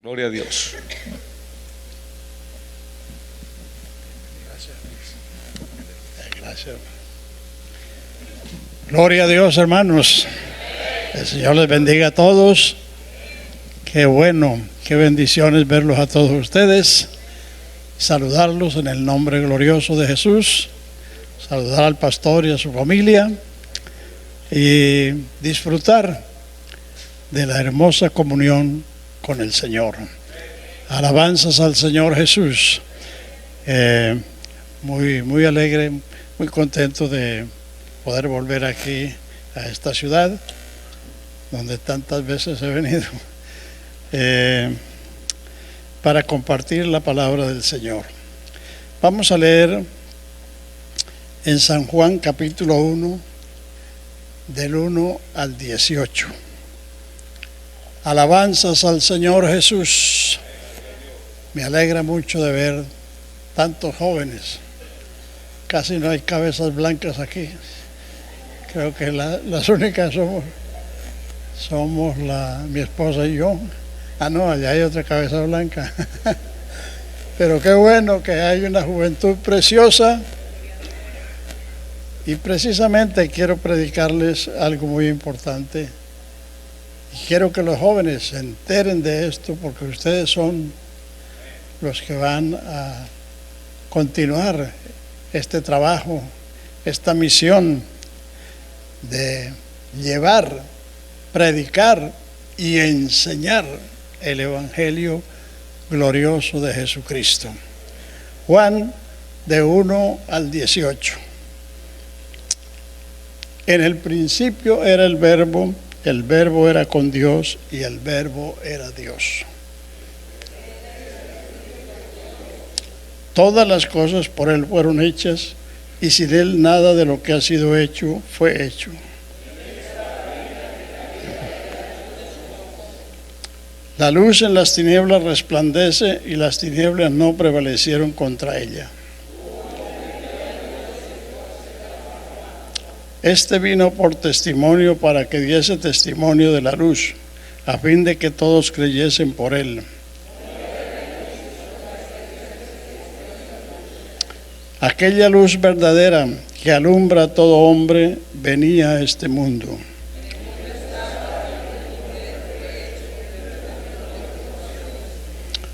Gloria a Dios. Gracias. Gloria a Dios, hermanos. El Señor les bendiga a todos. Qué bueno, qué bendiciones verlos a todos ustedes. Saludarlos en el nombre glorioso de Jesús. Saludar al pastor y a su familia. Y disfrutar de la hermosa comunión con el Señor. Alabanzas al Señor Jesús. Muy alegre, muy contento de poder volver aquí a esta ciudad donde tantas veces he venido para compartir la palabra del Señor. Vamos a leer en San Juan capítulo 1 del 1 al 18. Alabanzas al Señor Jesús. Me alegra mucho de ver tantos jóvenes. Casi no hay cabezas blancas aquí. Creo que las únicas somos mi esposa y yo. No, allá hay otra cabeza blanca. Pero qué bueno que hay una juventud preciosa. Y precisamente quiero predicarles algo muy importante. Y quiero que los jóvenes se enteren de esto, porque ustedes son los que van a continuar este trabajo, esta misión de llevar, predicar y enseñar el Evangelio glorioso de Jesucristo. Juan de 1 al 18. En el principio era el Verbo era con Dios y el Verbo era Dios. Todas las cosas por Él fueron hechas, y sin Él nada de lo que ha sido hecho fue hecho. La luz en las tinieblas resplandece, y las tinieblas no prevalecieron contra ella. Este vino por testimonio, para que diese testimonio de la luz, a fin de que todos creyesen por Él. Aquella luz verdadera que alumbra a todo hombre venía a este mundo.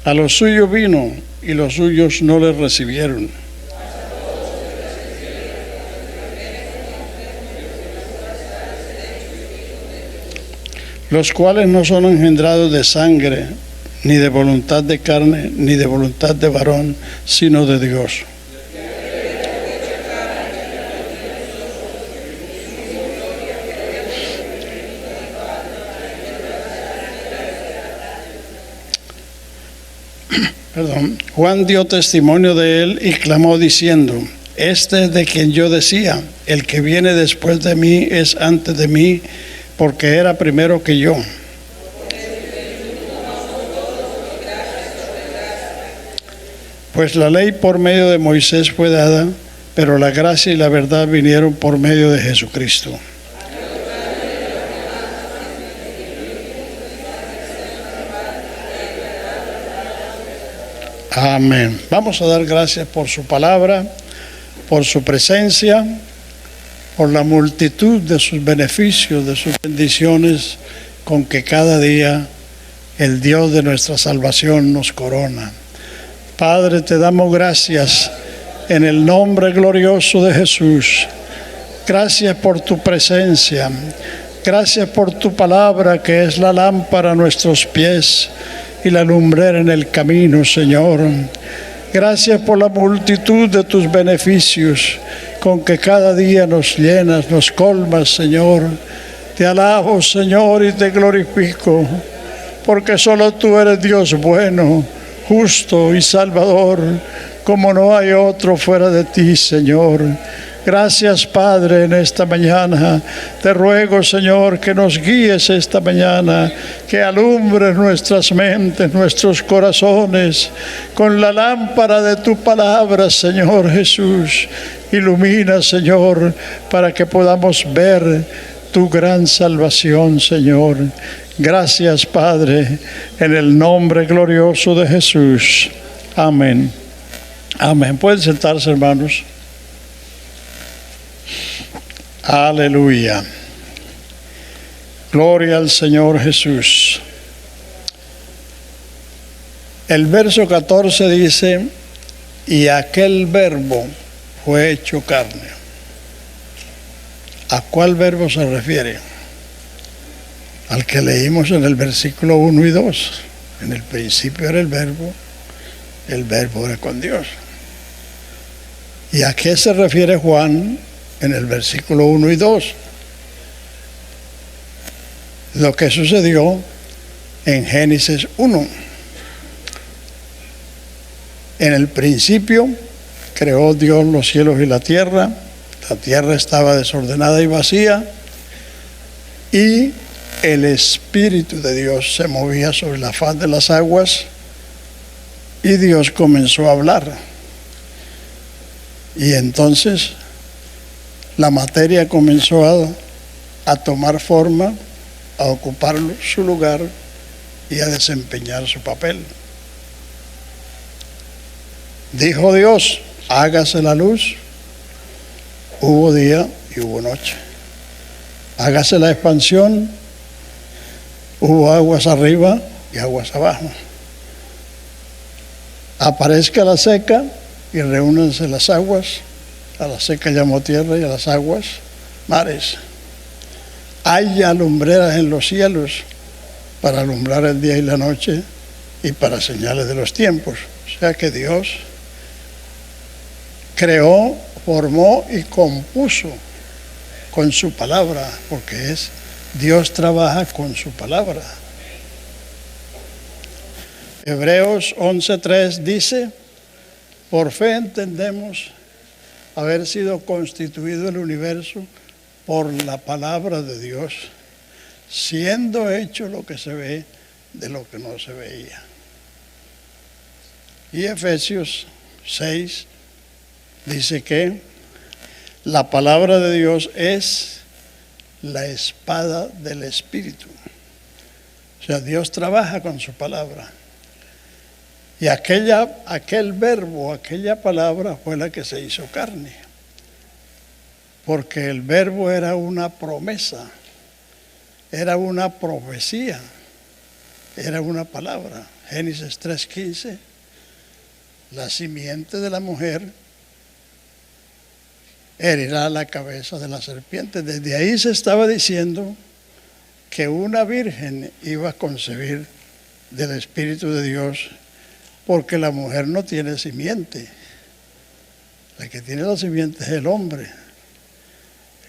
A los suyos vino, y los suyos no le recibieron. Los cuales no son engendrados de sangre, ni de voluntad de carne, ni de voluntad de varón, sino de Dios. Juan dio testimonio de él y clamó diciendo: Este es de quien yo decía, el que viene después de mí es antes de mí, porque era primero que yo. Pues la ley por medio de Moisés fue dada, pero la gracia y la verdad vinieron por medio de Jesucristo. Amén. Vamos a dar gracias por su palabra, por su presencia, por la multitud de sus beneficios, de sus bendiciones, con que cada día el Dios de nuestra salvación nos corona. Padre, te damos gracias en el nombre glorioso de Jesús. Gracias por tu presencia. Gracias por tu palabra, que es la lámpara a nuestros pies y la lumbrera en el camino, Señor. Gracias por la multitud de tus beneficios, con que cada día nos llenas, nos colmas, Señor. Te alabo, Señor, y te glorifico, porque solo tú eres Dios bueno, justo y salvador, como no hay otro fuera de ti, Señor. Gracias, Padre, en esta mañana. Te ruego, Señor, que nos guíes esta mañana, que alumbres nuestras mentes, nuestros corazones, con la lámpara de tu palabra, Señor Jesús. Ilumina, Señor, para que podamos ver tu gran salvación, Señor. Gracias, Padre, en el nombre glorioso de Jesús. Amén. Amén. Pueden sentarse, hermanos. Aleluya. Gloria al Señor Jesús. El verso 14 dice, y aquel verbo fue hecho carne. ¿A cuál verbo se refiere? Al que leímos en el versículo 1 y 2. En el principio era el verbo era con Dios. ¿Y a qué se refiere Juan en el versículo 1 y 2? Lo que sucedió en Génesis 1. En el principio creó Dios los cielos y la tierra estaba desordenada y vacía, y el Espíritu de Dios se movía sobre la faz de las aguas, y Dios comenzó a hablar. Y entonces la materia comenzó a tomar forma, a ocupar su lugar y a desempeñar su papel. Dijo Dios, hágase la luz. Hubo día y hubo noche. Hágase la expansión. Hubo aguas arriba y aguas abajo. Aparezca la seca y reúnanse las aguas. A la seca llamó tierra y a las aguas mares. Haya lumbreras en los cielos para alumbrar el día y la noche y para señales de los tiempos. O sea que Dios creó, formó y compuso con su palabra, porque Dios trabaja con su palabra. Hebreos 11:3 dice, por fe entendemos haber sido constituido el universo por la palabra de Dios, siendo hecho lo que se ve de lo que no se veía. Y Efesios 6 dice que la palabra de Dios es la espada del Espíritu. O sea, Dios trabaja con su palabra. Y aquel verbo, aquella palabra fue la que se hizo carne. Porque el verbo era una promesa, era una profecía, era una palabra. Génesis 3:15, la simiente de la mujer herirá la cabeza de la serpiente. Desde ahí se estaba diciendo que una virgen iba a concebir del Espíritu de Dios, porque la mujer no tiene simiente. La que tiene la simiente es el hombre.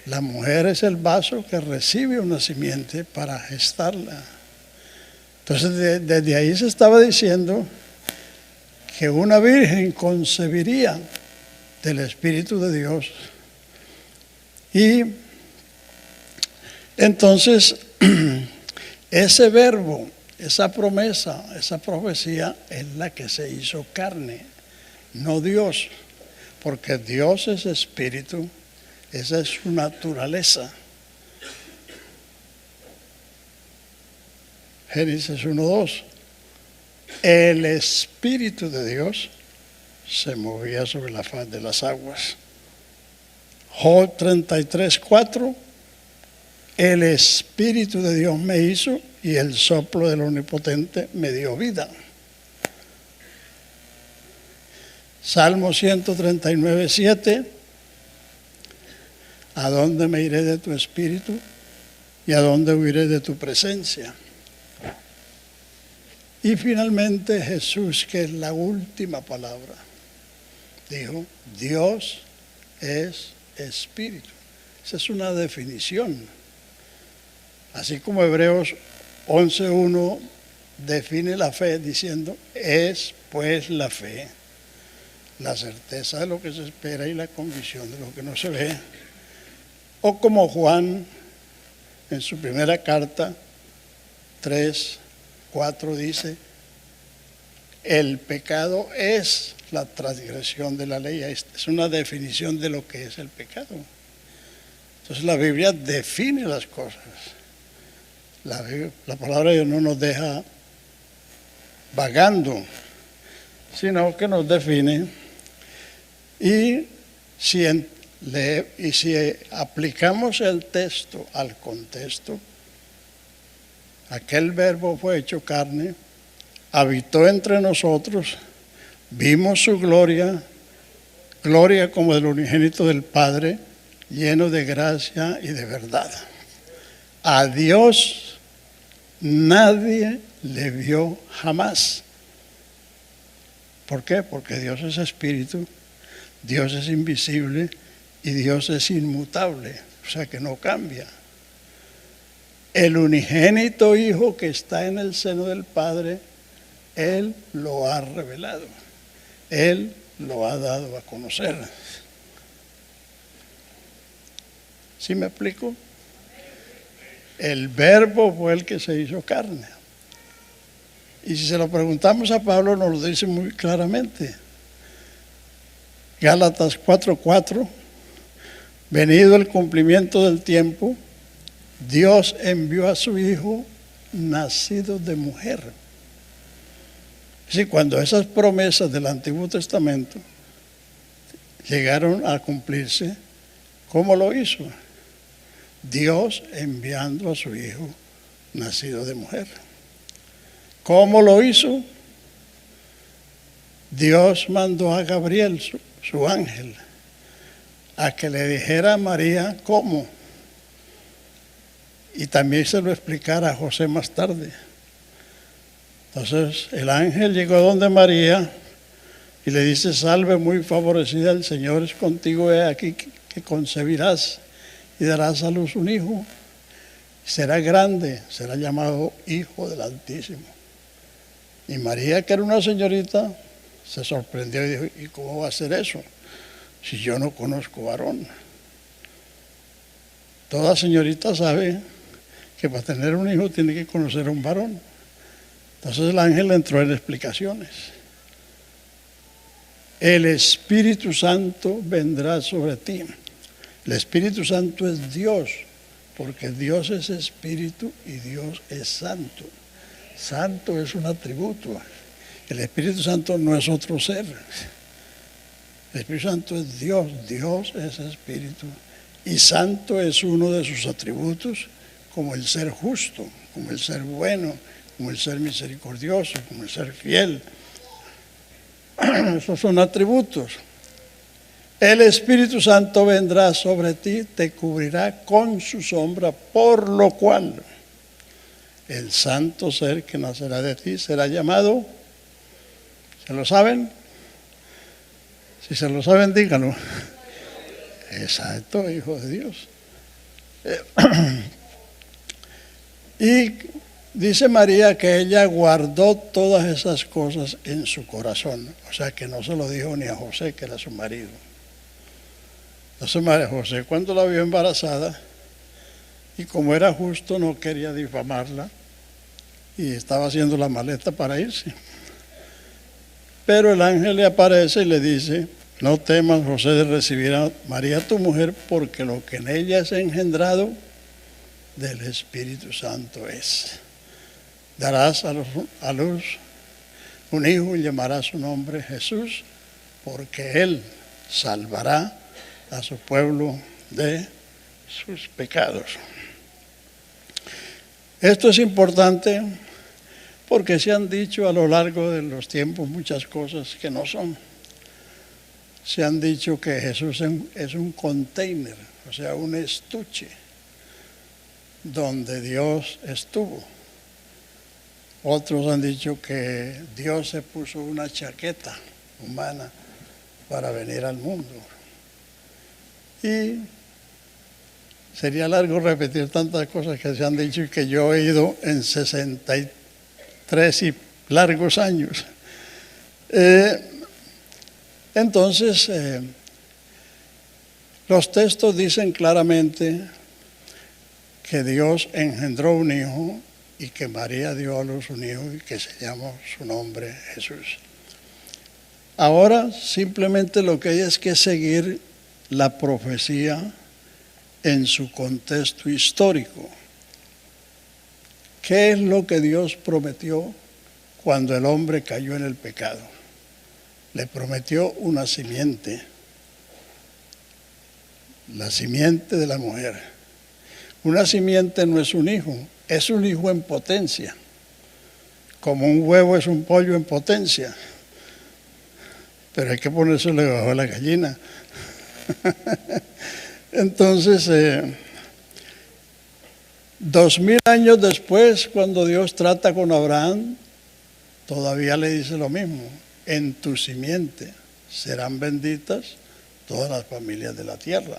La mujer es el vaso que recibe una simiente para gestarla. Entonces, desde ahí se estaba diciendo que una virgen concebiría del Espíritu de Dios. Y entonces, ese verbo, esa promesa, esa profecía es la que se hizo carne, no Dios, porque Dios es espíritu, esa es su naturaleza. Génesis 1:2, el Espíritu de Dios se movía sobre la faz de las aguas. Job 33:4, el Espíritu de Dios me hizo y el soplo del Omnipotente me dio vida. Salmo 139:7, ¿a dónde me iré de tu espíritu y a dónde huiré de tu presencia? Y finalmente Jesús, que es la última palabra, dijo, Dios es espíritu. Esa es una definición. Así como Hebreos 11:1 define la fe diciendo, es pues la fe, la certeza de lo que se espera y la convicción de lo que no se ve. O como Juan en su primera carta 3:4 dice, el pecado es la transgresión de la ley. Es una definición de lo que es el pecado. Entonces la Biblia define las cosas. La palabra de Dios no nos deja vagando, sino que nos define. Y si aplicamos el texto al contexto, aquel verbo fue hecho carne, habitó entre nosotros, vimos su gloria, gloria como del unigénito del Padre, lleno de gracia y de verdad. A Dios nadie le vio jamás. ¿Por qué? Porque Dios es espíritu, Dios es invisible y Dios es inmutable, o sea que no cambia. El unigénito Hijo que está en el seno del Padre, Él lo ha revelado, Él lo ha dado a conocer. ¿Sí me explico? El verbo fue el que se hizo carne. Y si se lo preguntamos a Pablo, nos lo dice muy claramente. Gálatas 4:4, venido el cumplimiento del tiempo, Dios envió a su Hijo nacido de mujer. Sí, cuando esas promesas del Antiguo Testamento llegaron a cumplirse, ¿cómo lo hizo? Dios enviando a su Hijo nacido de mujer. ¿Cómo lo hizo? Dios mandó a Gabriel, su ángel, a que le dijera a María cómo. Y también se lo explicara a José más tarde. Entonces el ángel llegó donde María y le dice: salve muy favorecida, el Señor es contigo, he aquí que concebirás y darás a luz un hijo. Será grande, será llamado Hijo del Altísimo. Y María, que era una señorita, se sorprendió y dijo: ¿y cómo va a ser eso si yo no conozco varón? Toda señorita sabe que para tener un hijo tiene que conocer a un varón. Entonces el ángel entró en explicaciones. El Espíritu Santo vendrá sobre ti. El Espíritu Santo es Dios, porque Dios es Espíritu y Dios es Santo. Santo es un atributo. El Espíritu Santo no es otro ser. El Espíritu Santo es Dios. Dios es Espíritu. Y Santo es uno de sus atributos, como el ser justo, como el ser bueno, como el ser misericordioso, como el ser fiel. Esos son atributos. El Espíritu Santo vendrá sobre ti, te cubrirá con su sombra, por lo cual el santo ser que nacerá de ti será llamado, ¿se lo saben? Si se lo saben, díganlo. Exacto, Hijo de Dios. Y dice María que ella guardó todas esas cosas en su corazón. O sea que no se lo dijo ni a José, que era su marido. Entonces María José, cuando la vio embarazada, y como era justo, no quería difamarla, y estaba haciendo la maleta para irse. Pero el ángel le aparece y le dice: no temas, José, de recibir a María tu mujer, porque lo que en ella es engendrado del Espíritu Santo es. Darás a luz un hijo y llamarás su nombre Jesús, porque él salvará a su pueblo de sus pecados. Esto es importante porque se han dicho a lo largo de los tiempos muchas cosas que no son. Se han dicho que Jesús es un container, o sea, un estuche donde Dios estuvo. Otros han dicho que Dios se puso una chaqueta humana para venir al mundo. Y sería largo repetir tantas cosas que se han dicho y que yo he oído en 63 y largos años. Entonces, los textos dicen claramente que Dios engendró un hijo y que María dio a luz un hijo y que se llamó su nombre Jesús. Ahora simplemente lo que hay es que seguir la profecía en su contexto histórico. ¿Qué es lo que Dios prometió cuando el hombre cayó en el pecado? Le prometió una simiente, la simiente de la mujer. Una simiente no es un hijo, es un hijo en potencia, como un huevo es un pollo en potencia, pero hay que ponérselo debajo de la gallina. Entonces, 2000 años después, cuando Dios trata con Abraham, todavía le dice lo mismo: en tu simiente serán benditas todas las familias de la tierra.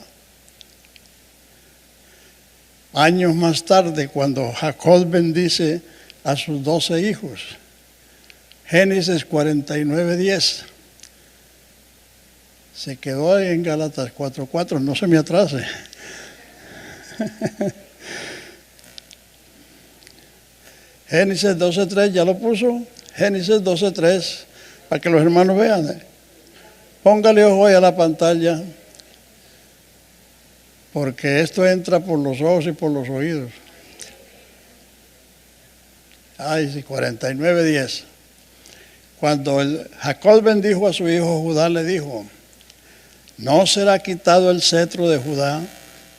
Años más tarde, cuando Jacob bendice a sus 12 hijos, Génesis 49:10, se quedó ahí en Gálatas 4:4, no se me atrase. Génesis 12:3, ¿ya lo puso? Génesis 12:3, para que los hermanos vean. Póngale ojo ahí a la pantalla, porque esto entra por los ojos y por los oídos. Ay, sí, 49:10. Cuando Jacob bendijo a su hijo Judá, le dijo: no será quitado el cetro de Judá,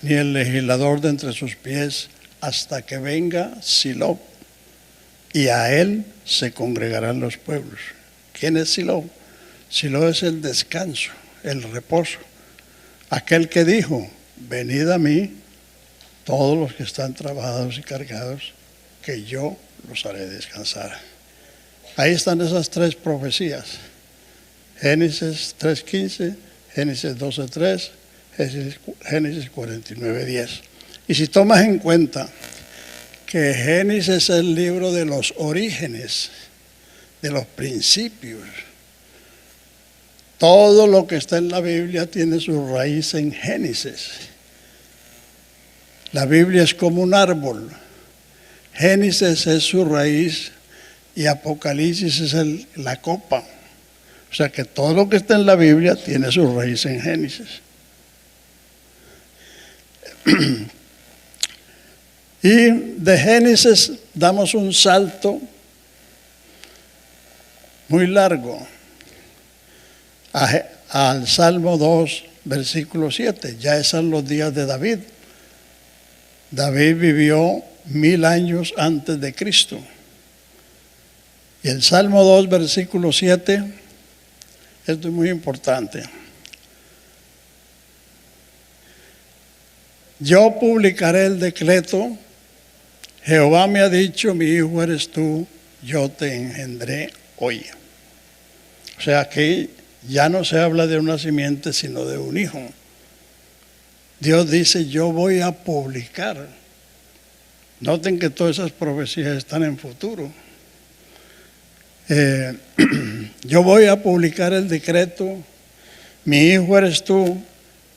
ni el legislador de entre sus pies, hasta que venga Silo, y a él se congregarán los pueblos. ¿Quién es Silo? Silo es el descanso, el reposo. Aquel que dijo: venid a mí, todos los que están trabajados y cargados, que yo los haré descansar. Ahí están esas tres profecías: Génesis 3:15, Génesis 12:3, Génesis 49:10. Y si tomas en cuenta que Génesis es el libro de los orígenes, de los principios, todo lo que está en la Biblia tiene su raíz en Génesis. La Biblia es como un árbol. Génesis es su raíz y Apocalipsis es la copa. O sea que todo lo que está en la Biblia tiene su raíz en Génesis. Y de Génesis damos un salto muy largo al Salmo 2, versículo 7. Ya son los días de David. David vivió 1000 años antes de Cristo. Y el Salmo 2, versículo 7, esto es muy importante. Yo publicaré el decreto. Jehová me ha dicho: mi hijo eres tú, yo te engendré hoy. O sea que ya no se habla de una simiente, sino de un hijo. Dios dice: yo voy a publicar. Noten que todas esas profecías están en futuro. Yo voy a publicar el decreto: mi hijo eres tú,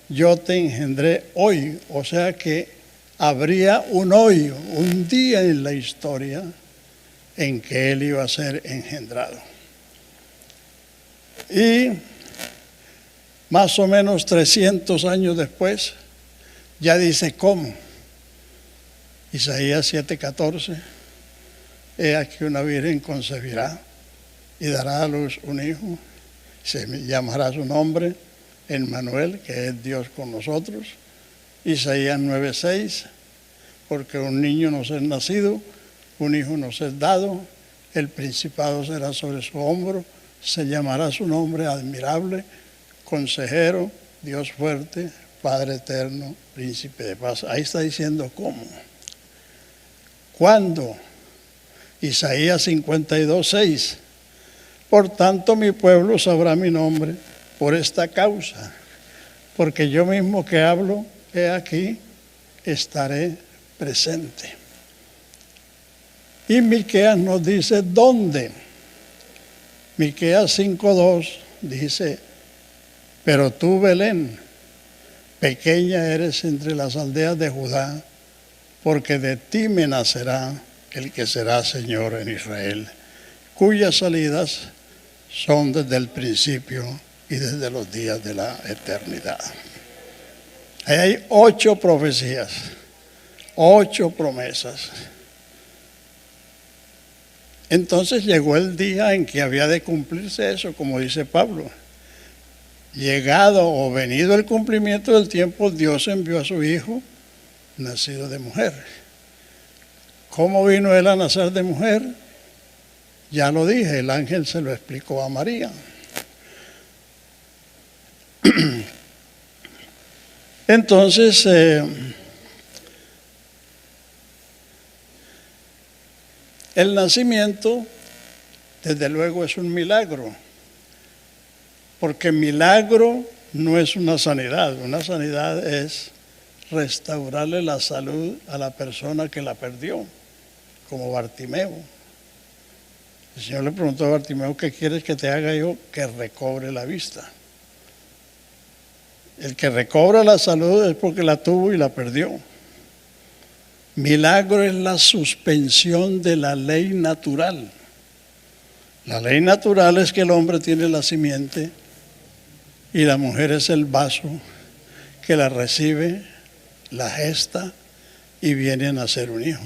yo te engendré hoy. O sea que habría un hoy, un día en la historia en que él iba a ser engendrado. Y más o menos 300 años después, ya dice cómo. Isaías 7:14, he aquí una virgen concebirá y dará a luz un hijo, se llamará su nombre Emmanuel, que es Dios con nosotros. Isaías 9:6, porque un niño nos es nacido, un hijo nos es dado, el principado será sobre su hombro, se llamará su nombre admirable, consejero, Dios fuerte, Padre eterno, príncipe de paz. Ahí está diciendo cómo. ¿Cuándo? Isaías 52:6. Por tanto mi pueblo sabrá mi nombre por esta causa, porque yo mismo que hablo, he aquí, estaré presente. Y Miqueas nos dice dónde. Miqueas 5:2 dice: pero tú, Belén, pequeña eres entre las aldeas de Judá, porque de ti me nacerá el que será Señor en Israel, cuyas salidas son desde el principio y desde los días de la eternidad. Ahí hay 8 profecías, 8 promesas. Entonces llegó el día en que había de cumplirse eso, como dice Pablo. Llegado o venido el cumplimiento del tiempo, Dios envió a su Hijo, nacido de mujer. ¿Cómo vino él a nacer de mujer? Ya lo dije, el ángel se lo explicó a María. Entonces, el nacimiento, desde luego, es un milagro, porque milagro no es una sanidad es restaurarle la salud a la persona que la perdió, como Bartimeo. El Señor le preguntó a Bartimeo: ¿qué quieres que te haga yo? Que recobre la vista. El que recobra la salud es porque la tuvo y la perdió. Milagro es la suspensión de la ley natural. La ley natural es que el hombre tiene la simiente y la mujer es el vaso que la recibe, la gesta y viene a nacer un hijo.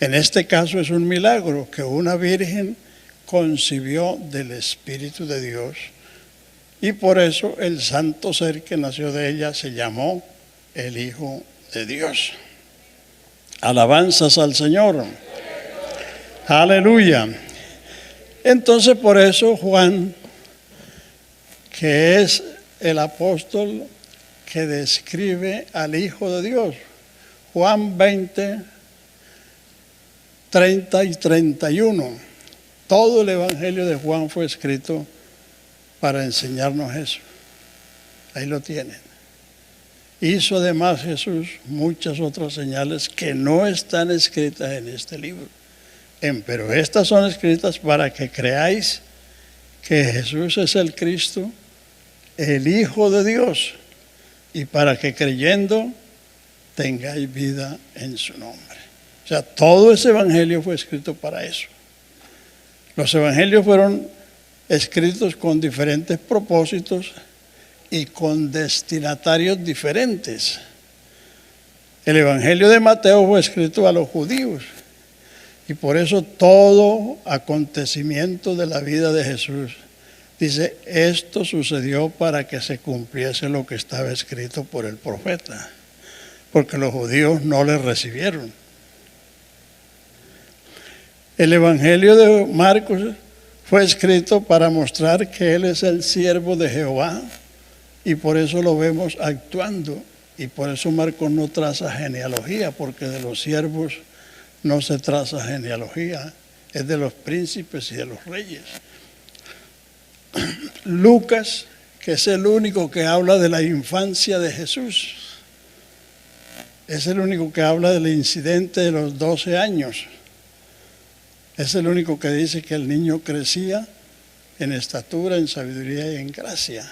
En este caso es un milagro que una virgen concibió del Espíritu de Dios, y por eso el santo ser que nació de ella se llamó el Hijo de Dios. Alabanzas al Señor. Aleluya. Entonces por eso Juan, que es el apóstol que describe al Hijo de Dios, Juan 20, 30 y 31, todo el Evangelio de Juan fue escrito para enseñarnos eso. Ahí lo tienen. Hizo además Jesús muchas otras señales que no están escritas en este libro. Pero estas son escritas para que creáis que Jesús es el Cristo, el Hijo de Dios, y para que creyendo tengáis vida en su nombre. O sea, todo ese evangelio fue escrito para eso. Los evangelios fueron escritos con diferentes propósitos y con destinatarios diferentes. El evangelio de Mateo fue escrito a los judíos, y por eso todo acontecimiento de la vida de Jesús dice: esto sucedió para que se cumpliese lo que estaba escrito por el profeta, porque los judíos no le recibieron. El evangelio de Marcos fue escrito para mostrar que él es el siervo de Jehová, y por eso lo vemos actuando, y por eso Marcos no traza genealogía, porque de los siervos no se traza genealogía, es de los príncipes y de los reyes. Lucas, que es el único que habla de la infancia de Jesús, es el único que habla del incidente de los 12 años, es el único que dice que el niño crecía en estatura, en sabiduría y en gracia.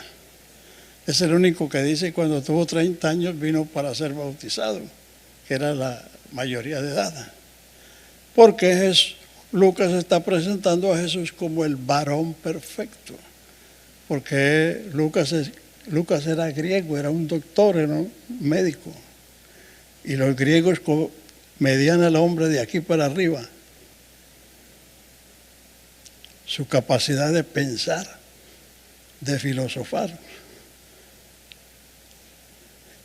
Es el único que dice que cuando tuvo 30 años vino para ser bautizado, que era la mayoría de edad. Porque Lucas está presentando a Jesús como el varón perfecto. Porque Lucas era griego, era un doctor, era un médico. Y los griegos medían al hombre de aquí para arriba. Su capacidad de pensar, de filosofar.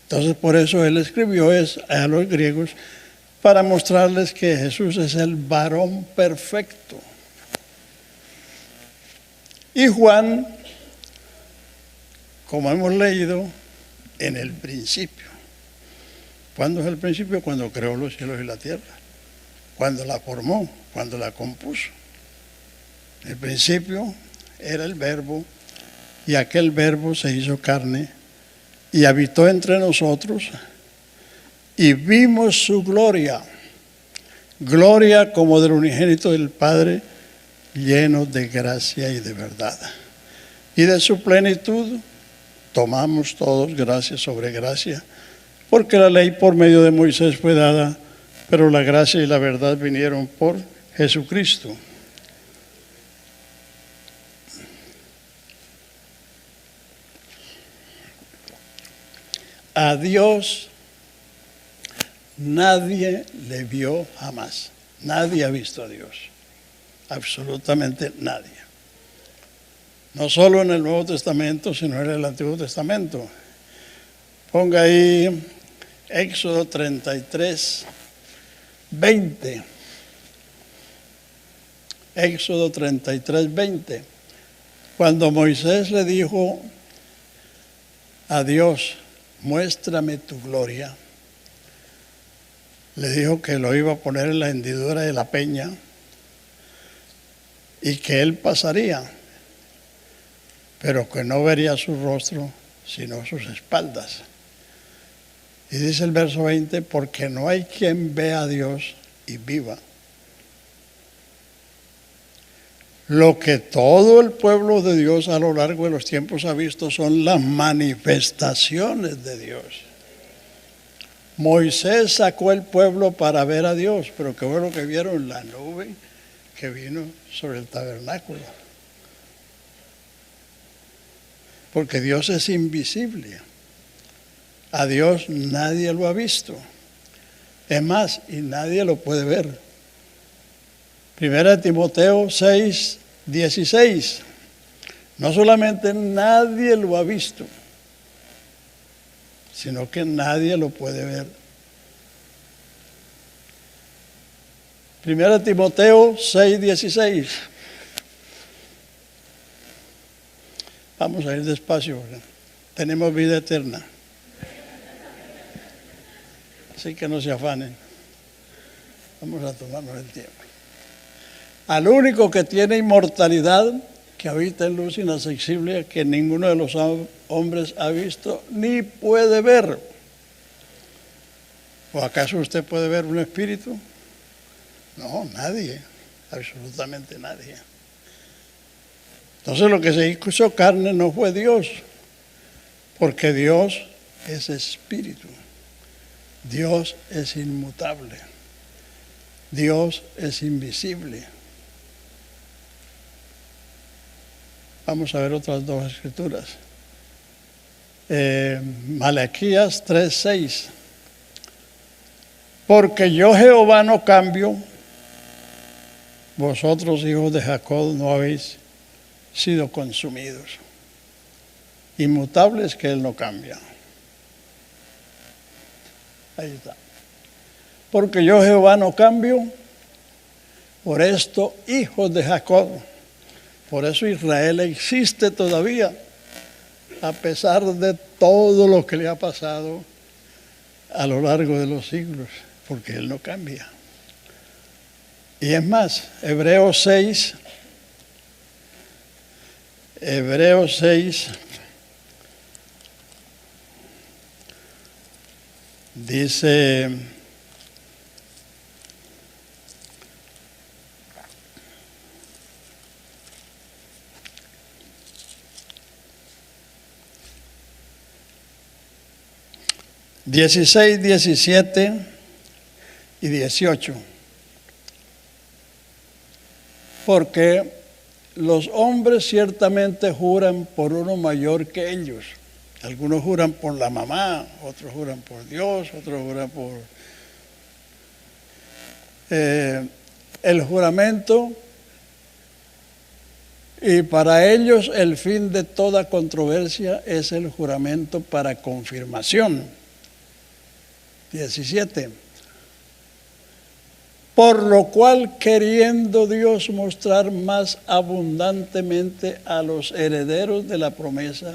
Entonces por eso él escribió a los griegos, para mostrarles que Jesús es el varón perfecto. Y Juan, como hemos leído, en el principio. ¿Cuándo es el principio? Cuando creó los cielos y la tierra. Cuando la formó, cuando la compuso. El principio era el Verbo, y aquel Verbo se hizo carne y habitó entre nosotros, y vimos su gloria, gloria como del unigénito del Padre, lleno de gracia y de verdad. Y de su plenitud tomamos todos gracia sobre gracia, porque la ley por medio de Moisés fue dada, pero la gracia y la verdad vinieron por Jesucristo. A Dios nadie le vio jamás. Nadie ha visto a Dios. absolutamente nadie. No solo en el Nuevo Testamento, sino en el Antiguo Testamento. Ponga ahí Éxodo 33, 20. Éxodo 33, 20. Cuando Moisés le dijo a Dios, muéstrame tu gloria, le dijo que lo iba a poner en la hendidura de la peña y que él pasaría, pero que no vería su rostro, sino sus espaldas. Y dice el verso 20, porque no hay quien vea a Dios y viva. Lo que todo el pueblo de Dios a lo largo de los tiempos ha visto son las manifestaciones de Dios. Moisés sacó el pueblo para ver a Dios, pero ¿qué fue lo que vieron? La nube que vino sobre el tabernáculo. Porque Dios es invisible. A Dios nadie lo ha visto. Es más, y nadie lo puede ver. Primera Timoteo 6, 16. No solamente nadie lo ha visto, sino que nadie lo puede ver. Primera Timoteo 6, 16. Vamos a ir despacio, ¿verdad? Tenemos vida eterna. Así que no se afanen. Vamos a tomarnos el tiempo. Al único que tiene inmortalidad, que habita en luz inaccesible, que ninguno de los hombres ha visto ni puede ver. ¿O acaso usted puede ver un espíritu? No, nadie, absolutamente nadie. Entonces lo que se hizo carne no fue Dios, porque Dios es espíritu. Dios es inmutable. Dios es invisible. Vamos a ver otras dos escrituras. Malaquías 3:6. Porque yo Jehová no cambio, vosotros hijos de Jacob no habéis sido consumidos. Inmutables que Él no cambia. Ahí está. Porque yo Jehová no cambio, por esto hijos de Jacob. Por eso Israel existe todavía, a pesar de todo lo que le ha pasado a lo largo de los siglos, porque Él no cambia. Y es más, Hebreos 6, dice, (16, 17 y 18). Porque los hombres ciertamente juran por uno mayor que ellos. Algunos juran por la mamá, otros juran por Dios, otros juran por el juramento. Y para ellos el fin de toda controversia es el juramento para confirmación. 17. Por lo cual, queriendo Dios mostrar más abundantemente a los herederos de la promesa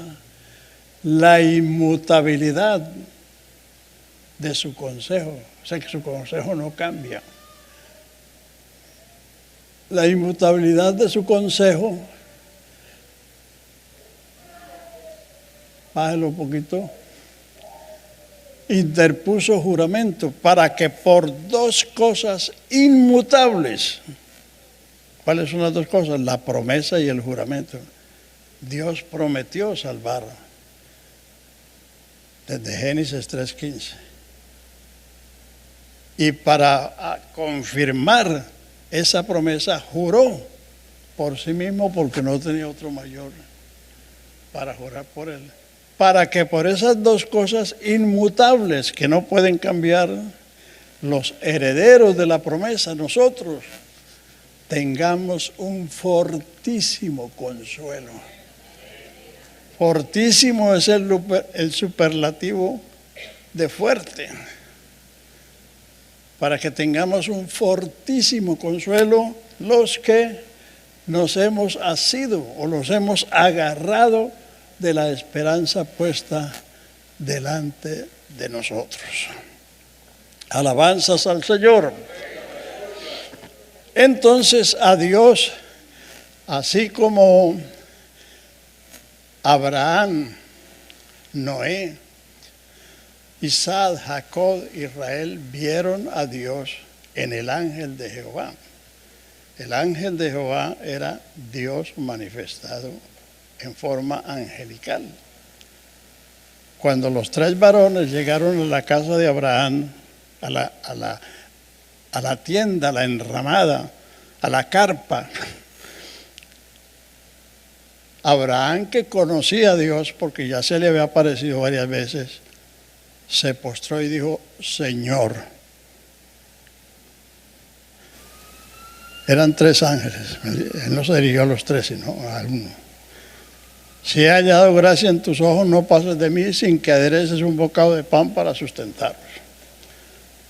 la inmutabilidad de su consejo, o sea que su consejo no cambia. La inmutabilidad de su consejo, bájalo un poquito, interpuso juramento para que por dos cosas inmutables. ¿Cuáles son las dos cosas? La promesa y el juramento. Dios prometió salvar desde Génesis 3:15. Y para confirmar esa promesa juró por sí mismo, porque no tenía otro mayor para jurar por él. Para que por esas dos cosas inmutables que no pueden cambiar, los herederos de la promesa, nosotros, tengamos un fortísimo consuelo. Fortísimo es el superlativo de fuerte. Para que tengamos un fortísimo consuelo los que nos hemos asido o los hemos agarrado de la esperanza puesta delante de nosotros. Alabanzas al Señor. Entonces a Dios, así como Abraham, Noé, Isaac, Jacob, Israel vieron a Dios en el ángel de Jehová. El ángel de Jehová era Dios manifestado en forma angelical. Cuando los 3 varones llegaron a la casa de Abraham, a la tienda, a la enramada, a la carpa, Abraham, que conocía a Dios porque ya se le había aparecido varias veces, se postró y dijo: Señor. Eran 3 ángeles. Él no se dirigió a los 3, sino a uno. Si he hallado gracia en tus ojos, no pases de mí sin que adereces un bocado de pan para sustentarlos.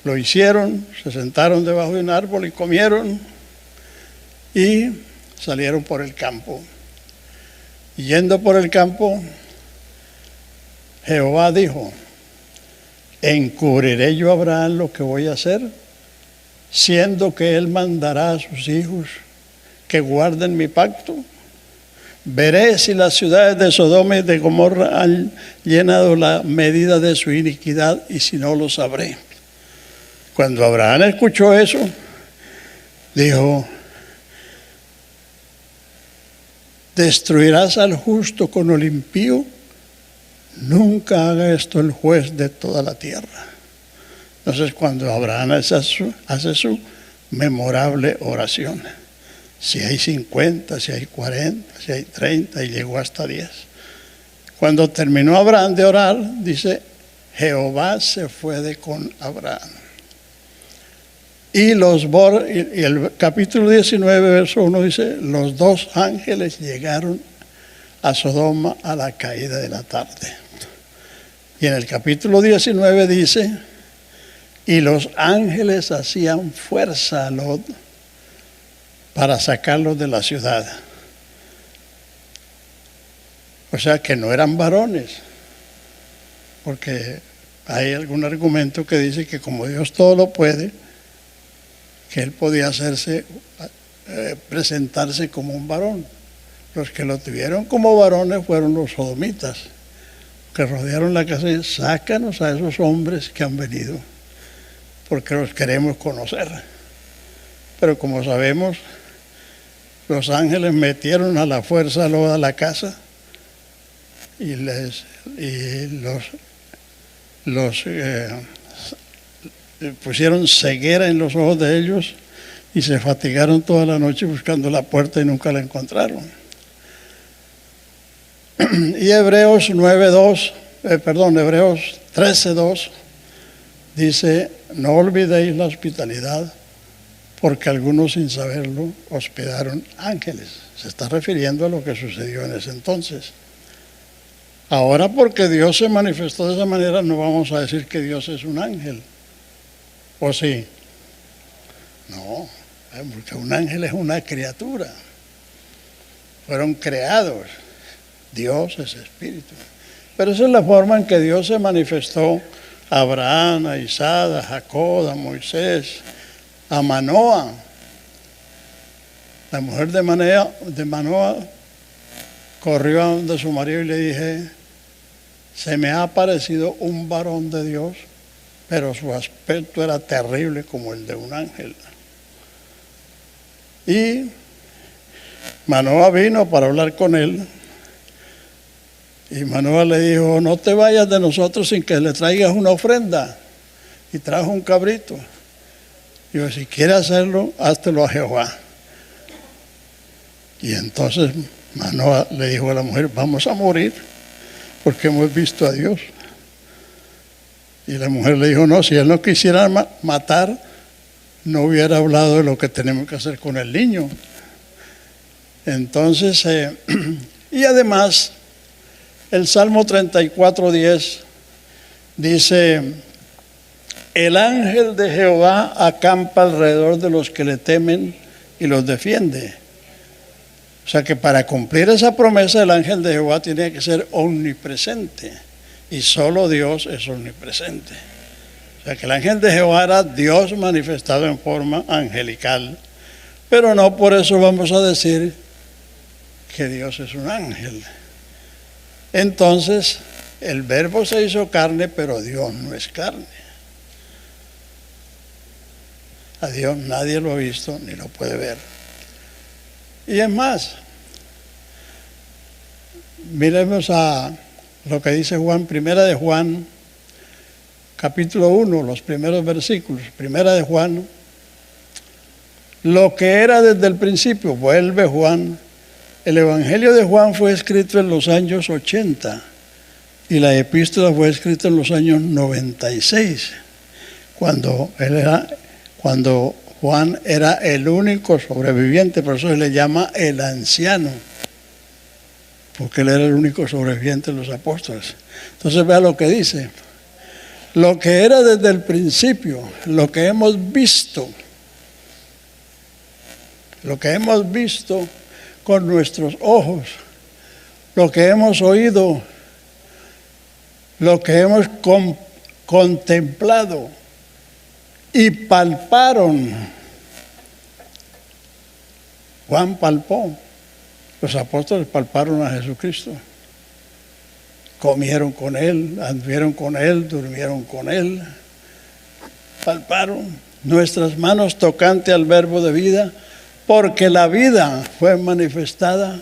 Lo hicieron, se sentaron debajo de un árbol y comieron y salieron por el campo. Y yendo por el campo, Jehová dijo: ¿encubriré yo a Abraham lo que voy a hacer, siendo que él mandará a sus hijos que guarden mi pacto? Veré si las ciudades de Sodoma y de Gomorra han llenado la medida de su iniquidad, y si no, lo sabré. Cuando Abraham escuchó eso, dijo: ¿destruirás al justo con el impío? Nunca haga esto el juez de toda la tierra. Entonces, cuando Abraham hace su memorable oración, si hay 50, si hay 40, si hay 30, y llegó hasta 10. Cuando terminó Abraham de orar, dice: Jehová se fue con Abraham. Y el capítulo 19, verso 1 dice: los 2 ángeles llegaron a Sodoma a la caída de la tarde. Y en el capítulo 19 dice: y los ángeles hacían fuerza a Lot para sacarlos de la ciudad. O sea que no eran varones, porque hay algún argumento que dice que como Dios todo lo puede, que él podía presentarse como un varón. Los que lo tuvieron como varones fueron los sodomitas, que rodearon la casa y: sácanos a esos hombres que han venido, porque los queremos conocer. Pero como sabemos, los ángeles metieron a la fuerza a la casa y los pusieron ceguera en los ojos de ellos, y se fatigaron toda la noche buscando la puerta y nunca la encontraron. Y Hebreos 13:2 dice: no olvidéis la hospitalidad, porque algunos sin saberlo hospedaron ángeles. Se está refiriendo a lo que sucedió en ese entonces. Ahora, porque Dios se manifestó de esa manera, no vamos a decir que Dios es un ángel. ¿O sí? No, porque un ángel es una criatura. Fueron creados. Dios es espíritu. Pero esa es la forma en que Dios se manifestó a Abraham, a Isaac, a Jacob, a Moisés, a Manoa. La mujer de Manoa corrió a donde su marido y le dije: se me ha aparecido un varón de Dios, pero su aspecto era terrible como el de un ángel. Y Manoa vino para hablar con él, y Manoa le dijo: no te vayas de nosotros sin que le traigas una ofrenda. Y trajo un cabrito. Dijo: si quieres hacerlo, háztelo a Jehová. Y entonces Manoa le dijo a la mujer: vamos a morir porque hemos visto a Dios. Y la mujer le dijo: no, si él no quisiera matar, no hubiera hablado de lo que tenemos que hacer con el niño. Entonces, y además, el Salmo 34:10 dice: el ángel de Jehová acampa alrededor de los que le temen y los defiende. O sea que para cumplir esa promesa, el ángel de Jehová tiene que ser omnipresente. Y solo Dios es omnipresente. O sea que el ángel de Jehová era Dios manifestado en forma angelical. Pero no por eso vamos a decir que Dios es un ángel. Entonces, el Verbo se hizo carne, pero Dios no es carne. A Dios nadie lo ha visto ni lo puede ver. Y es más, miremos a lo que dice Juan, primera de Juan, capítulo 1, los primeros versículos. Primera de Juan, lo que era desde el principio, vuelve Juan. El Evangelio de Juan fue escrito en los años 80 y la epístola fue escrita en los años 96, cuando Juan era el único sobreviviente, por eso se le llama el anciano, porque él era el único sobreviviente de los apóstoles. Entonces vea lo que dice: lo que era desde el principio, lo que hemos visto con nuestros ojos, lo que hemos oído, lo que hemos contemplado y palparon. Juan palpó, los apóstoles palparon a Jesucristo, comieron con Él, anduvieron con Él, durmieron con Él, palparon nuestras manos tocante al verbo de vida, porque la vida fue manifestada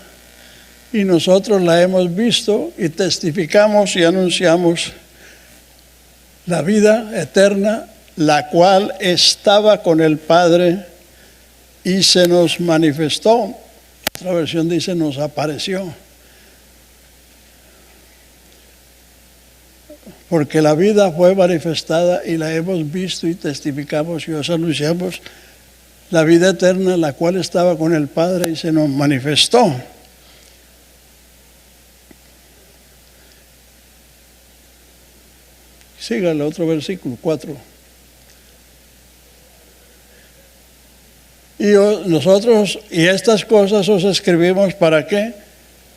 y nosotros la hemos visto y testificamos y anunciamos la vida eterna, la cual estaba con el Padre y se nos manifestó. Otra versión dice nos apareció. Porque la vida fue manifestada y la hemos visto y testificamos y os anunciamos la vida eterna, la cual estaba con el Padre y se nos manifestó. Siga el otro versículo, 4. Y nosotros, y estas cosas os escribimos para que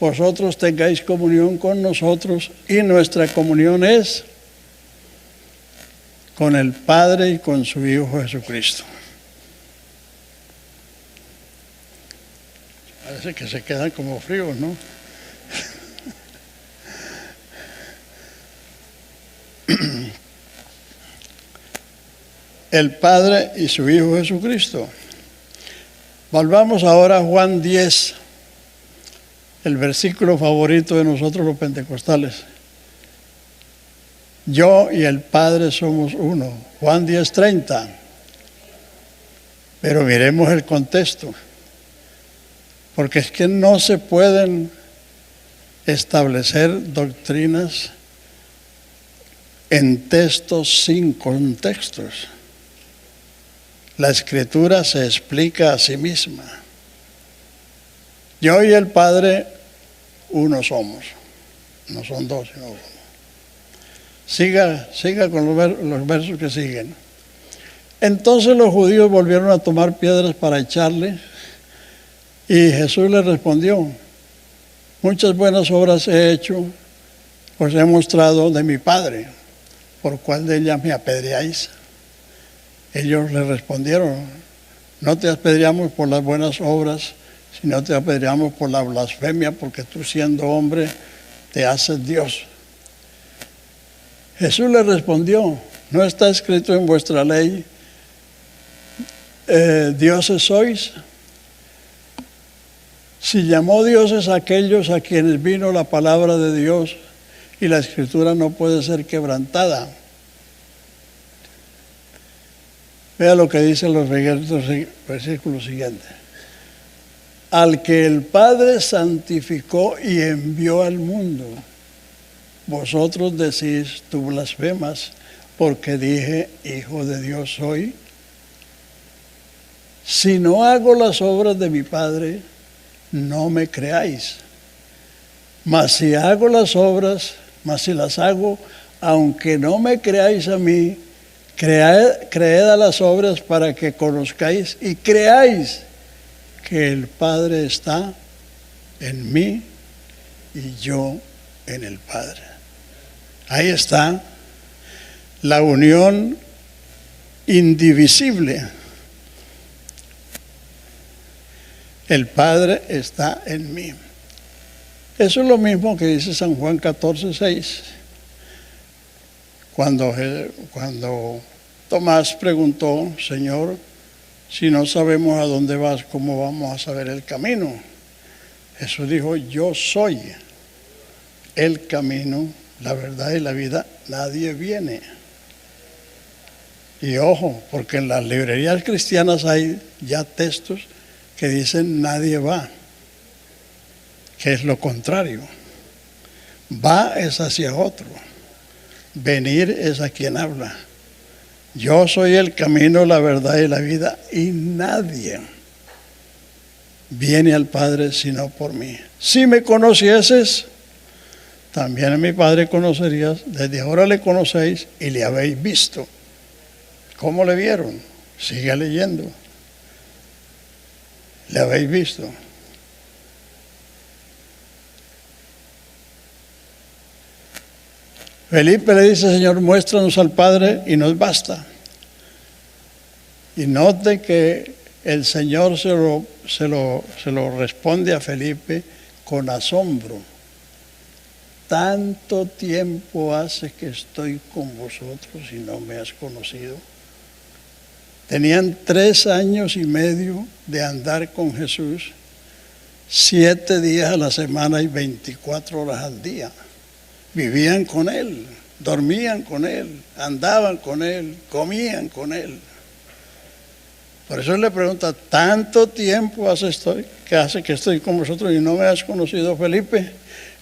vosotros tengáis comunión con nosotros, y nuestra comunión es con el Padre y con su Hijo Jesucristo. Parece que se quedan como fríos, ¿no? El Padre y su Hijo Jesucristo. Volvamos ahora a Juan 10, el versículo favorito de nosotros los pentecostales. Yo y el Padre somos uno. Juan 10:30. Pero miremos el contexto, porque es que no se pueden establecer doctrinas en textos sin contextos. La Escritura se explica a sí misma. Yo y el Padre uno somos. No son dos, sino uno. Siga con los versos que siguen. Entonces los judíos volvieron a tomar piedras para echarle, y Jesús les respondió: muchas buenas obras he hecho, os he mostrado de mi Padre, ¿por cuál de ellas me apedreáis? Ellos le respondieron: no te apedreamos por las buenas obras, sino te apedreamos por la blasfemia, porque tú, siendo hombre, te haces Dios. Jesús le respondió: ¿no está escrito en vuestra ley, dioses sois? Si llamó dioses a aquellos a quienes vino la palabra de Dios, y la Escritura no puede ser quebrantada. Vea lo que dicen los versículos siguientes. Al que el Padre santificó y envió al mundo, vosotros decís: tú blasfemas, porque dije, Hijo de Dios soy. Si no hago las obras de mi Padre, no me creáis. Mas si hago las obras, mas si las hago, aunque no me creáis a mí, creed a las obras para que conozcáis y creáis que el Padre está en mí y yo en el Padre. Ahí está la unión indivisible. El Padre está en mí. Eso es lo mismo que dice San Juan 14:6. Cuando Tomás preguntó, Señor, si no sabemos a dónde vas, ¿cómo vamos a saber el camino? Jesús dijo, yo soy el camino, la verdad y la vida. Nadie viene. Y ojo, porque en las librerías cristianas hay ya textos que dicen nadie va, que es lo contrario. Va es hacia otro. Venir es a quien habla. Yo soy el camino, la verdad y la vida, y nadie viene al Padre sino por mí. Si me conocieses, también a mi Padre conocerías. Desde ahora le conocéis y le habéis visto. ¿Cómo le vieron? Siga leyendo. Le habéis visto. Felipe le dice, Señor, muéstranos al Padre y nos basta. Y note que el Señor se lo responde a Felipe con asombro. Tanto tiempo hace que estoy con vosotros y no me has conocido. Tenían 3 años y medio de andar con Jesús, 7 días a la semana y 24 horas al día. Vivían con Él, dormían con Él, andaban con Él, comían con Él. Por eso Él le pregunta, ¿tanto tiempo hace que estoy con vosotros y no me has conocido, Felipe?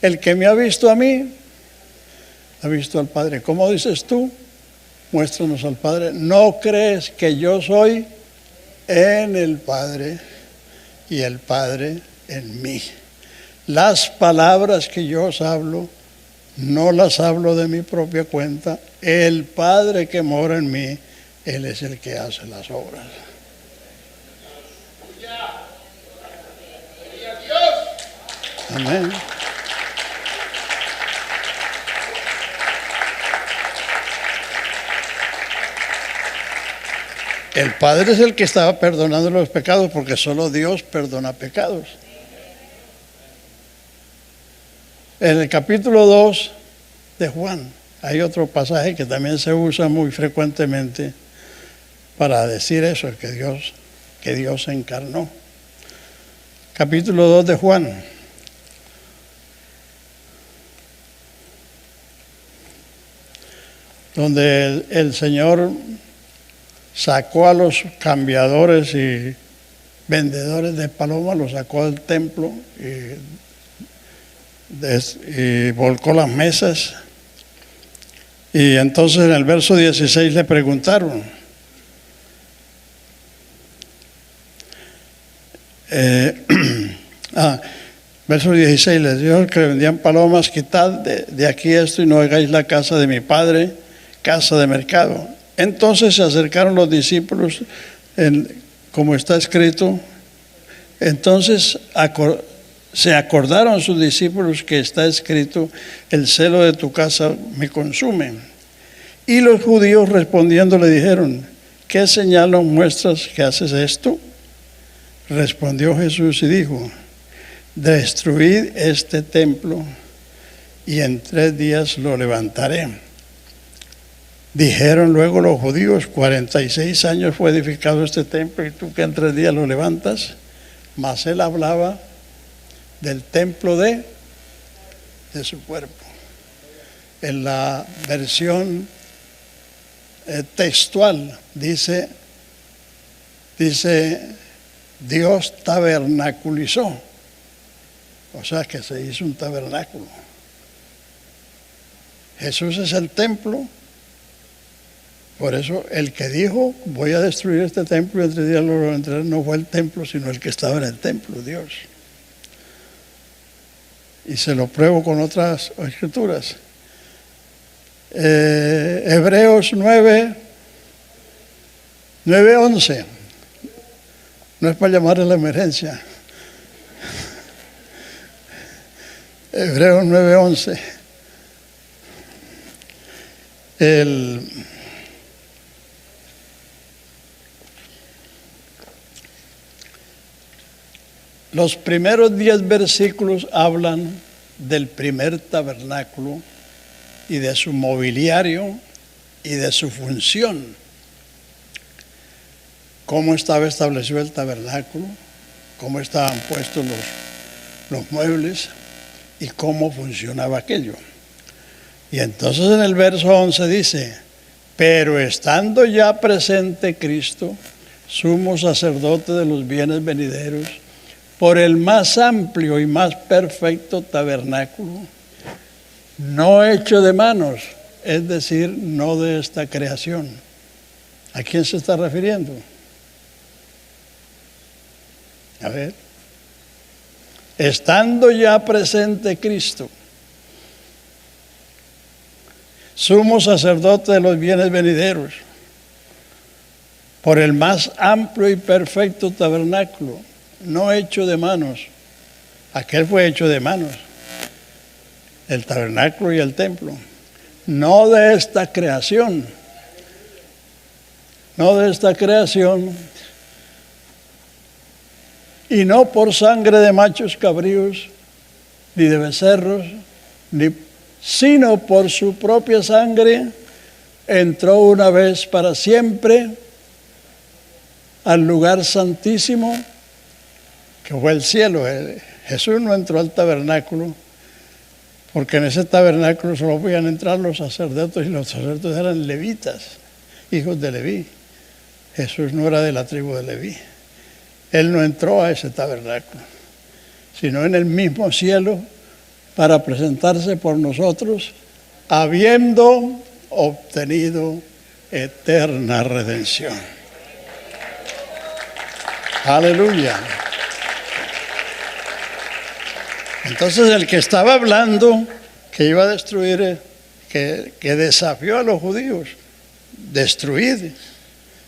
El que me ha visto a mí, ha visto al Padre. ¿Cómo dices tú? Muéstranos al Padre. ¿No crees que yo soy en el Padre y el Padre en mí? Las palabras que yo os hablo, no las hablo de mi propia cuenta. El Padre que mora en mí, Él es el que hace las obras. Amén. El Padre es el que estaba perdonando los pecados, porque solo Dios perdona pecados. En el capítulo 2 de Juan hay otro pasaje que también se usa muy frecuentemente para decir eso, que Dios se encarnó. Capítulo 2 de Juan. Donde el Señor sacó a los cambiadores y vendedores de palomas, los sacó del templo y volcó las mesas. Y entonces en el verso 16 le preguntaron, verso 16 les dijo que vendían palomas, quitad de aquí esto y no hagáis la casa de mi Padre casa de mercado. Entonces se acercaron los discípulos, como está escrito, entonces se acordaron sus discípulos que está escrito, el celo de tu casa me consume. Y los judíos respondiendo le dijeron, ¿qué señal nos muestras que haces esto? Respondió Jesús y dijo, destruid este templo y en 3 días lo levantaré. Dijeron luego los judíos, 46 años fue edificado este templo y tú que en 3 días lo levantas. Mas él hablaba del templo de su cuerpo. En la versión textual dice Dios tabernaculizó, o sea que se hizo un tabernáculo. Jesús es el templo Por eso el que dijo, voy a destruir este templo y en 3 días lo levantaré, no fue el templo, sino el que estaba en el templo, Dios. Y se lo pruebo con otras escrituras. Hebreos 9:11. No es para llamar a la emergencia. Hebreos 9:11. Los primeros 10 versículos hablan del primer tabernáculo y de su mobiliario y de su función. Cómo estaba establecido el tabernáculo, cómo estaban puestos los muebles y cómo funcionaba aquello. Y entonces en el verso 11 dice, pero estando ya presente Cristo, sumo sacerdote de los bienes venideros, por el más amplio y más perfecto tabernáculo, no hecho de manos, es decir, no de esta creación. ¿A quién se está refiriendo? A ver. Estando ya presente Cristo, sumo sacerdote de los bienes venideros, por el más amplio y perfecto tabernáculo, no hecho de manos. Aquel fue hecho de manos, el tabernáculo y el templo, no de esta creación, y no por sangre de machos cabríos, ni de becerros, sino por su propia sangre, entró una vez para siempre al lugar santísimo, que fue el cielo. Jesús no entró al tabernáculo, porque en ese tabernáculo solo podían entrar los sacerdotes, y los sacerdotes eran levitas, hijos de Leví. Jesús no era de la tribu de Leví. Él no entró a ese tabernáculo, sino en el mismo cielo, para presentarse por nosotros, habiendo obtenido eterna redención. Aleluya. Entonces el que estaba hablando que iba a destruir, que desafió a los judíos, destruir,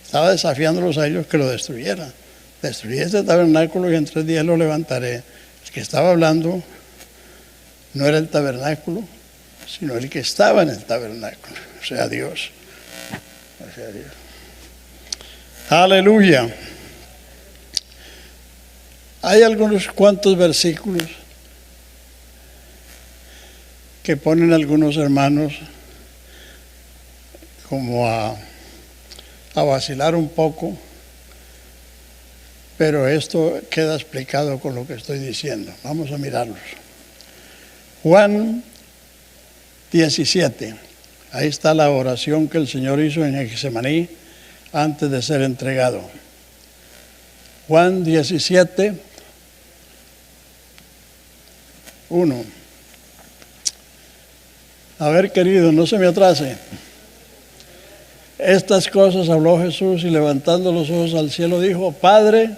estaba desafiándolos a ellos que lo destruyeran. Destruí este tabernáculo y en 3 días lo levantaré. El que estaba hablando no era el tabernáculo, sino el que estaba en el tabernáculo, o sea, Dios. O sea, Dios. Aleluya. Hay algunos cuantos versículos que ponen algunos hermanos como a vacilar un poco, pero esto queda explicado con lo que estoy diciendo. Vamos a mirarlos. Juan 17. Ahí está la oración que el Señor hizo en Getsemaní antes de ser entregado. Juan 17, 1. A ver, querido, no se me atrase. Estas cosas habló Jesús y levantando los ojos al cielo dijo, Padre,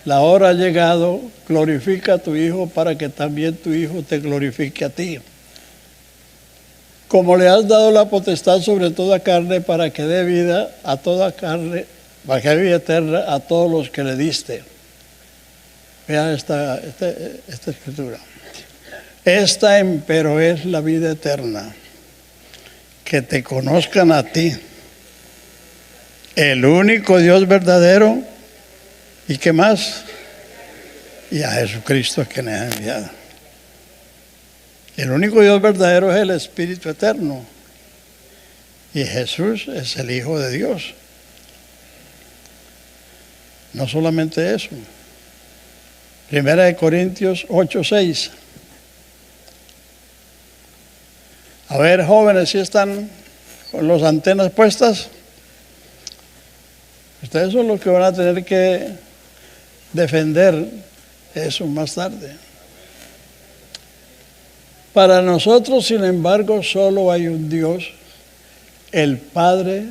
la hora ha llegado, glorifica a tu Hijo para que también tu Hijo te glorifique a ti. Como le has dado la potestad sobre toda carne para que dé vida a toda carne, para que dé vida eterna a todos los que le diste. Vean esta escritura. Esta empero es la vida eterna, que te conozcan a ti, el único Dios verdadero, ¿y qué más? Y a Jesucristo que me ha enviado. El único Dios verdadero es el Espíritu eterno, y Jesús es el Hijo de Dios. No solamente eso. 1 Corintios 8:6. A ver, jóvenes, si están con las antenas puestas, ustedes son los que van a tener que defender eso más tarde. Para nosotros, sin embargo, solo hay un Dios, el Padre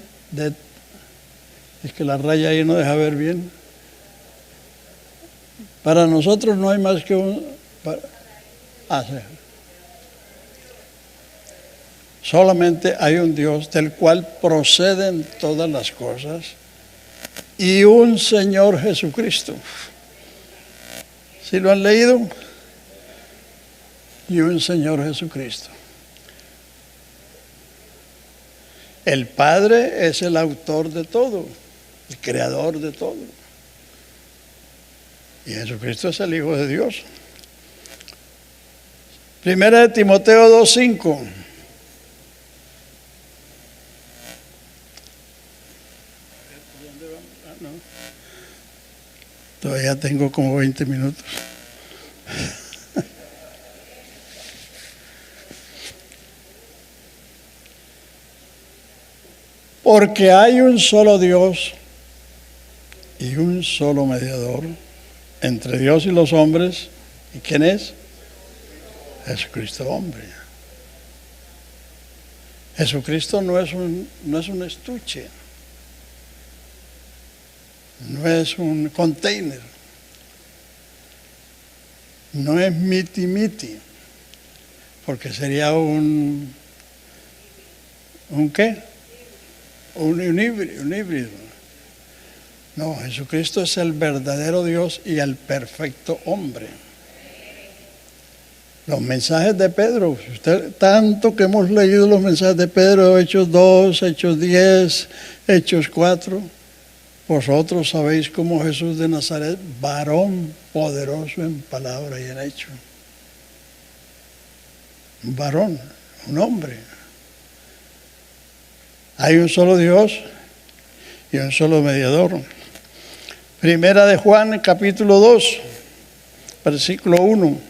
es que la raya ahí no deja ver bien. Para nosotros no hay más que sí. Solamente hay un Dios del cual proceden todas las cosas y un Señor Jesucristo. ¿Sí lo han leído? Y un Señor Jesucristo. El Padre es el autor de todo, el creador de todo. Y Jesucristo es el Hijo de Dios. Primera de Timoteo 2:5. Todavía tengo como 20 minutos. Porque hay un solo Dios y un solo mediador entre Dios y los hombres. ¿Y quién es? Jesucristo hombre. Jesucristo no es un estuche, no es un container, no es miti-miti, porque sería ¿un qué? Un híbrido. No, Jesucristo es el verdadero Dios y el perfecto hombre. Los mensajes de Pedro, tanto que hemos leído los mensajes de Pedro, Hechos 2, Hechos 10, Hechos 4, vosotros sabéis cómo Jesús de Nazaret, varón poderoso en palabra y en hecho. Un varón, un hombre. Hay un solo Dios y un solo mediador. Primera de Juan, capítulo 2, versículo 1.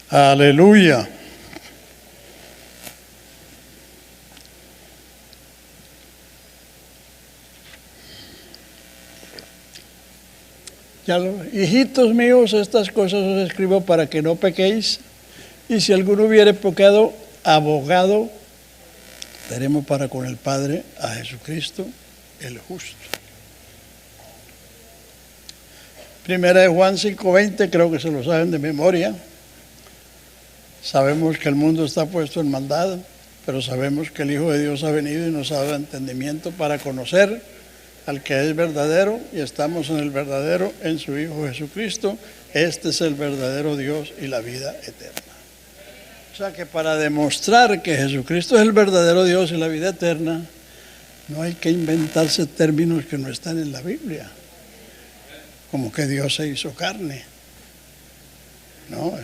Aleluya. Hijitos míos, estas cosas os escribo para que no pequéis. Y si alguno hubiere pecado, abogado tenemos para con el Padre a Jesucristo, el justo. Primera de Juan 5:20, creo que se lo saben de memoria. Sabemos que el mundo está puesto en maldad, pero sabemos que el Hijo de Dios ha venido y nos ha dado entendimiento para conocer al que es verdadero, y estamos en el verdadero, en su Hijo Jesucristo. Este es el verdadero Dios y la vida eterna. O sea que para demostrar que Jesucristo es el verdadero Dios y la vida eterna, no hay que inventarse términos que no están en la Biblia, como que Dios se hizo carne. No,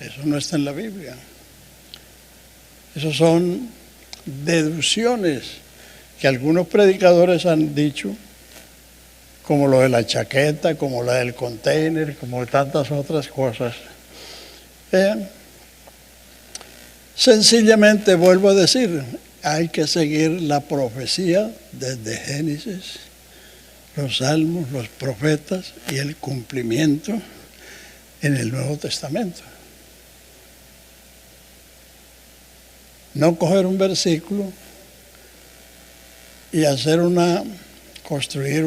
eso no está en la Biblia. Esos son deducciones que algunos predicadores han dicho, como lo de la chaqueta, como la del container, como tantas otras cosas. Sencillamente vuelvo a decir, hay que seguir la profecía desde Génesis, los salmos, los profetas y el cumplimiento en el Nuevo Testamento. No coger un versículo y construir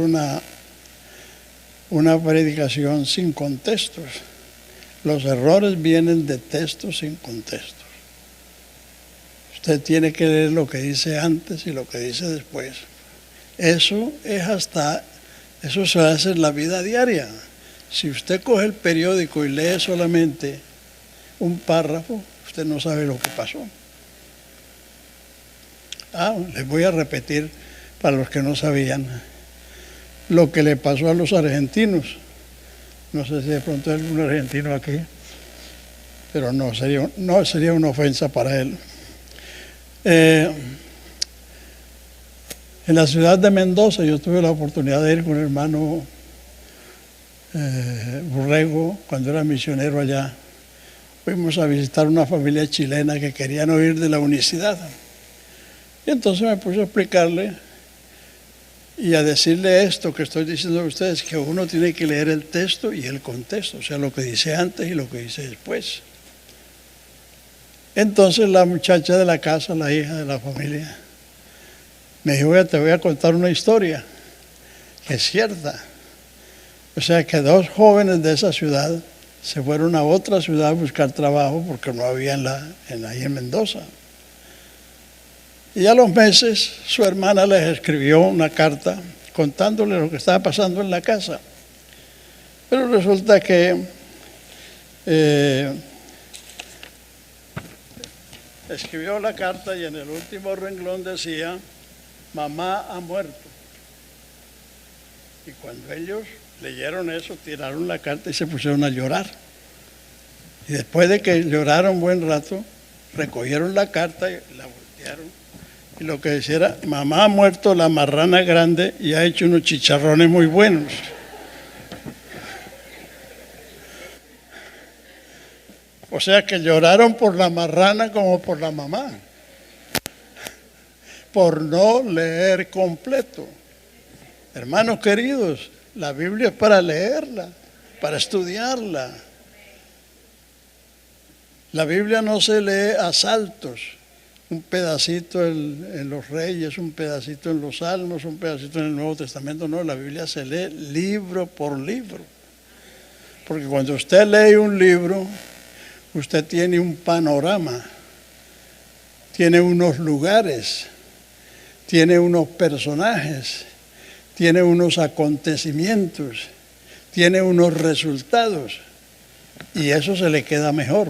una predicación sin contextos. Los errores vienen de textos sin contextos. Usted tiene que leer lo que dice antes y lo que dice después. Eso se hace en la vida diaria. Si usted coge el periódico y lee solamente un párrafo, usted no sabe lo que pasó. Les voy a repetir para los que no sabían lo que le pasó a los argentinos. No sé si de pronto hay algún argentino aquí, pero no sería una ofensa para él. En la ciudad de Mendoza, yo tuve la oportunidad de ir con el hermano Burrego cuando era misionero allá. Fuimos a visitar una familia chilena que querían oír de la unicidad. Y entonces me puse a explicarle y a decirle esto que estoy diciendo a ustedes, que uno tiene que leer el texto y el contexto, o sea, lo que dice antes y lo que dice después. Entonces la muchacha de la casa, la hija de la familia, me dijo, oye, te voy a contar una historia que es cierta. O sea que 2 jóvenes de esa ciudad se fueron a otra ciudad a buscar trabajo porque no había ahí en Mendoza. Y a los meses su hermana les escribió una carta contándole lo que estaba pasando en la casa. Pero resulta que escribió la carta y en el último renglón decía, mamá ha muerto. Y cuando ellos leyeron eso, tiraron la carta y se pusieron a llorar. Y después de que lloraron un buen rato, recogieron la carta y la voltearon. Y lo que decía era, mamá ha muerto la marrana grande y ha hecho unos chicharrones muy buenos. O sea que lloraron por la marrana como por la mamá. Por no leer completo. Hermanos queridos, la Biblia es para leerla, para estudiarla. La Biblia no se lee a saltos. Un pedacito en los Reyes, un pedacito en los Salmos, un pedacito en el Nuevo Testamento. No, la Biblia se lee libro por libro. Porque cuando usted lee un libro, usted tiene un panorama, tiene unos lugares, tiene unos personajes, tiene unos acontecimientos, tiene unos resultados. Y eso se le queda mejor.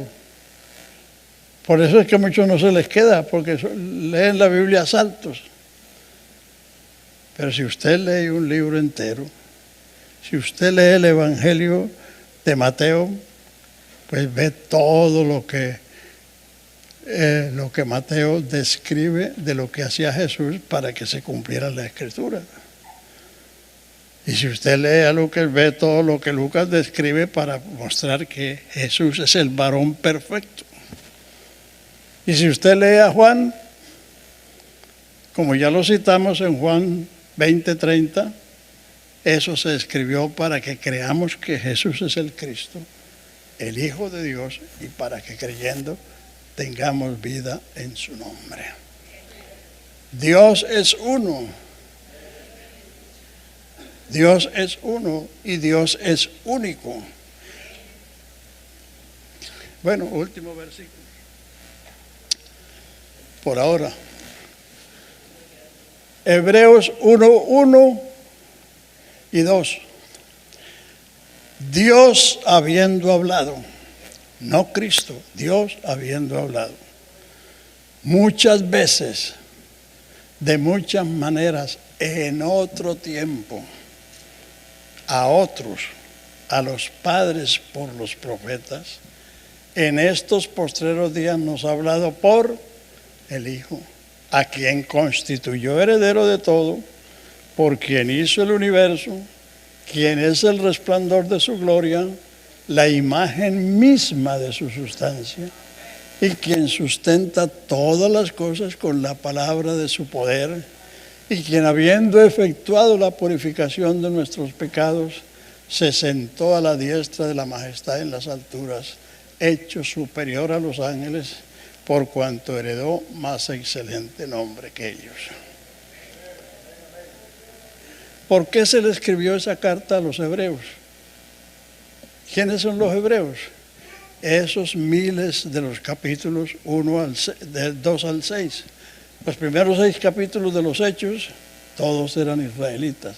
Por eso es que a muchos no se les queda, porque leen la Biblia a saltos. Pero si usted lee un libro entero, si usted lee el Evangelio de Mateo, pues ve todo lo que Mateo describe de lo que hacía Jesús para que se cumpliera la Escritura. Y si usted lee a Lucas, ve todo lo que Lucas describe para mostrar que Jesús es el varón perfecto. Y si usted lee a Juan, como ya lo citamos en Juan 20:30, eso se escribió para que creamos que Jesús es el Cristo, el Hijo de Dios, y para que creyendo tengamos vida en su nombre. Dios es uno. Dios es uno y Dios es único. Bueno, último versículo. Por ahora. Hebreos 1:1 y 2. Dios habiendo hablado, no Cristo, Dios habiendo hablado, muchas veces, de muchas maneras, en otro tiempo, a otros, a los padres por los profetas, en estos postreros días nos ha hablado por el Hijo, a quien constituyó heredero de todo, por quien hizo el universo, quien es el resplandor de su gloria, la imagen misma de su sustancia, y quien sustenta todas las cosas con la palabra de su poder, y quien habiendo efectuado la purificación de nuestros pecados, se sentó a la diestra de la majestad en las alturas, hecho superior a los ángeles, por cuanto heredó más excelente nombre que ellos. ¿Por qué se le escribió esa carta a los hebreos? ¿Quiénes son los hebreos? Esos miles de los capítulos 2 al 6. Los primeros 6 capítulos de los Hechos, todos eran israelitas.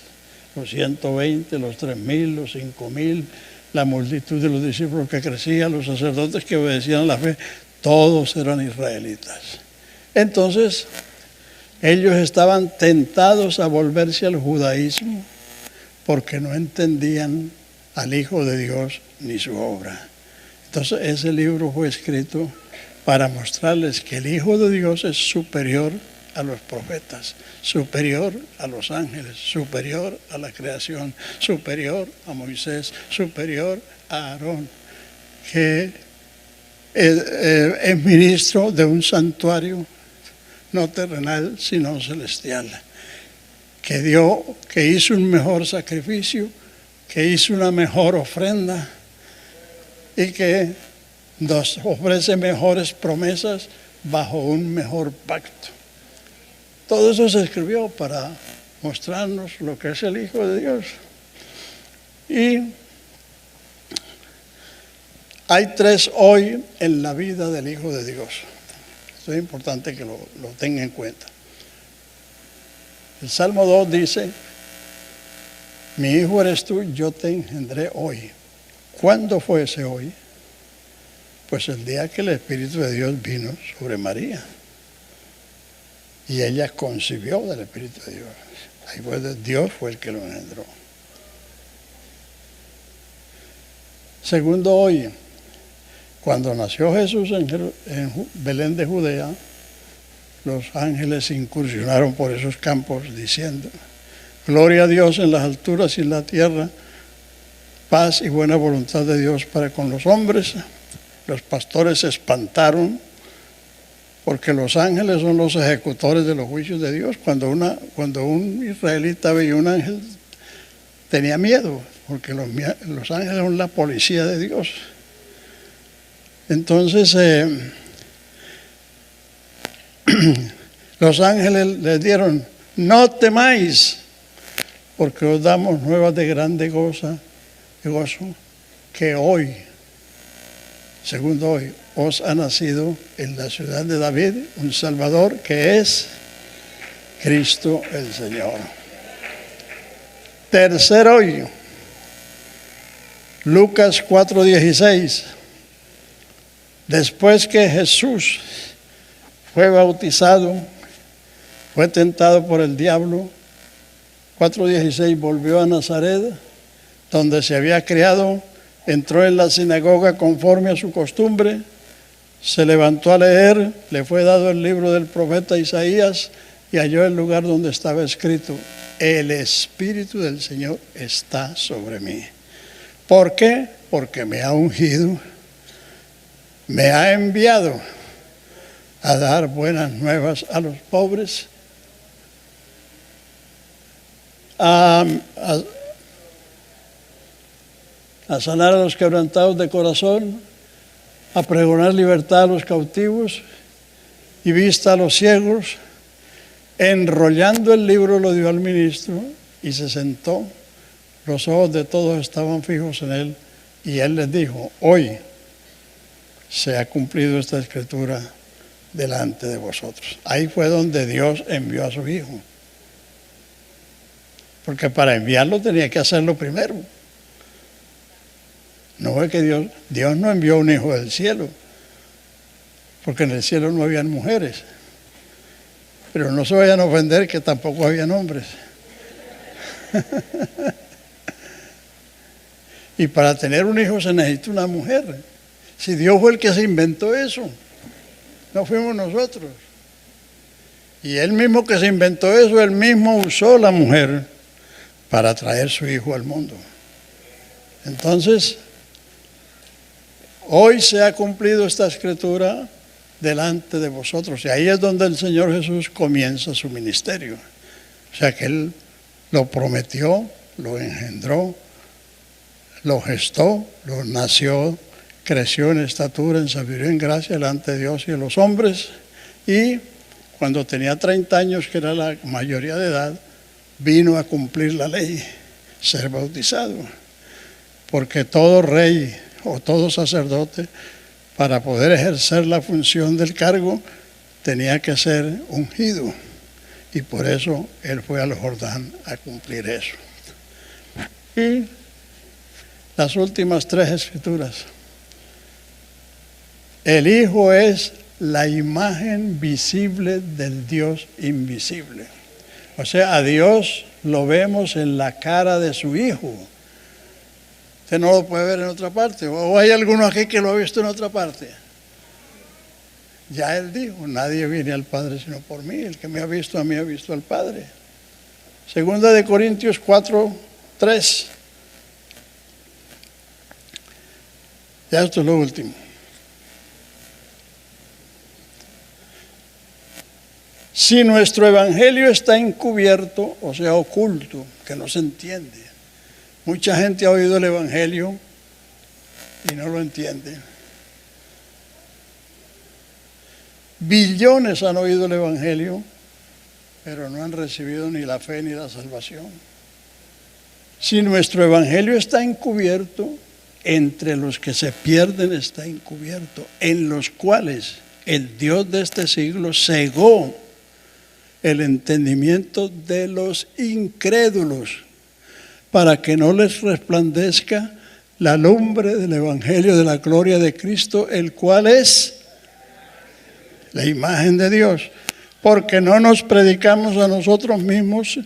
Los 120, los 3,000, los 5,000, la multitud de los discípulos que crecían, los sacerdotes que obedecían a la fe, todos eran israelitas. Entonces, ellos estaban tentados a volverse al judaísmo porque no entendían al Hijo de Dios ni su obra. Entonces, ese libro fue escrito para mostrarles que el Hijo de Dios es superior a los profetas, superior a los ángeles, superior a la creación, superior a Moisés, superior a Aarón, que es ministro de un santuario no terrenal, sino celestial, que hizo un mejor sacrificio, que hizo una mejor ofrenda y que nos ofrece mejores promesas bajo un mejor pacto. Todo eso se escribió para mostrarnos lo que es el Hijo de Dios. Y hay 3 hoy en la vida del Hijo de Dios. Esto es importante que lo tenga en cuenta. El Salmo 2 dice: mi hijo eres tú, yo te engendré hoy. ¿Cuándo fue ese hoy? Pues el día que el Espíritu de Dios vino sobre María. Y ella concibió del Espíritu de Dios. Ahí fue Dios fue el que lo engendró. Segundo hoy, cuando nació Jesús en Belén de Judea, los ángeles incursionaron por esos campos diciendo: gloria a Dios en las alturas y en la tierra, paz y buena voluntad de Dios para con los hombres. Los pastores se espantaron porque los ángeles son los ejecutores de los juicios de Dios. Cuando un israelita veía un ángel, tenía miedo, porque los ángeles son la policía de Dios. Entonces, los ángeles les dieron: no temáis, porque os damos nuevas de grande gozo, que hoy, segundo hoy, os ha nacido en la ciudad de David un Salvador, que es Cristo el Señor. Tercer hoy, Lucas 4:16. Después que Jesús fue bautizado, fue tentado por el diablo, 4:16, volvió a Nazaret, donde se había criado, entró en la sinagoga conforme a su costumbre, se levantó a leer, le fue dado el libro del profeta Isaías y halló el lugar donde estaba escrito: el Espíritu del Señor está sobre mí. ¿Por qué? Porque me ha ungido, me ha enviado a dar buenas nuevas a los pobres, a sanar a los quebrantados de corazón, a pregonar libertad a los cautivos y vista a los ciegos. Enrollando el libro lo dio al ministro y se sentó. Los ojos de todos estaban fijos en él y él les dijo: hoy se ha cumplido esta escritura delante de vosotros. Ahí fue donde Dios envió a su Hijo, porque para enviarlo tenía que hacerlo primero. No fue que Dios no envió un hijo del cielo, porque en el cielo no habían mujeres. Pero no se vayan a ofender que tampoco habían hombres. Y para tener un hijo se necesita una mujer. Si Dios fue el que se inventó eso, no fuimos nosotros. Y él mismo que se inventó eso, él mismo usó la mujer para traer su hijo al mundo. Entonces, hoy se ha cumplido esta escritura delante de vosotros. Y ahí es donde el Señor Jesús comienza su ministerio. O sea que Él lo prometió, lo engendró, lo gestó, lo nació, creció en estatura, en sabiduría, en gracia delante de Dios y de los hombres. Y cuando tenía 30 años, que era la mayoría de edad, vino a cumplir la ley, ser bautizado. Porque todo rey o todo sacerdote, para poder ejercer la función del cargo, tenía que ser ungido. Y por eso él fue al Jordán a cumplir eso. Y las últimas 3 escrituras. El Hijo es la imagen visible del Dios invisible. O sea, a Dios lo vemos en la cara de su Hijo. Usted no lo puede ver en otra parte. ¿O hay alguno aquí que lo ha visto en otra parte? Ya Él dijo: nadie viene al Padre sino por mí. El que me ha visto a mí ha visto al Padre. Segunda de Corintios 4:3. Ya esto es lo último. Si nuestro evangelio está encubierto, o sea, oculto, que no se entiende. Mucha gente ha oído el evangelio y no lo entiende. Billones han oído el evangelio, pero no han recibido ni la fe ni la salvación. Si nuestro evangelio está encubierto, entre los que se pierden está encubierto, en los cuales el Dios de este siglo cegó el entendimiento de los incrédulos, para que no les resplandezca la lumbre del evangelio de la gloria de Cristo, el cual es la imagen de Dios. Porque no nos predicamos a nosotros mismos,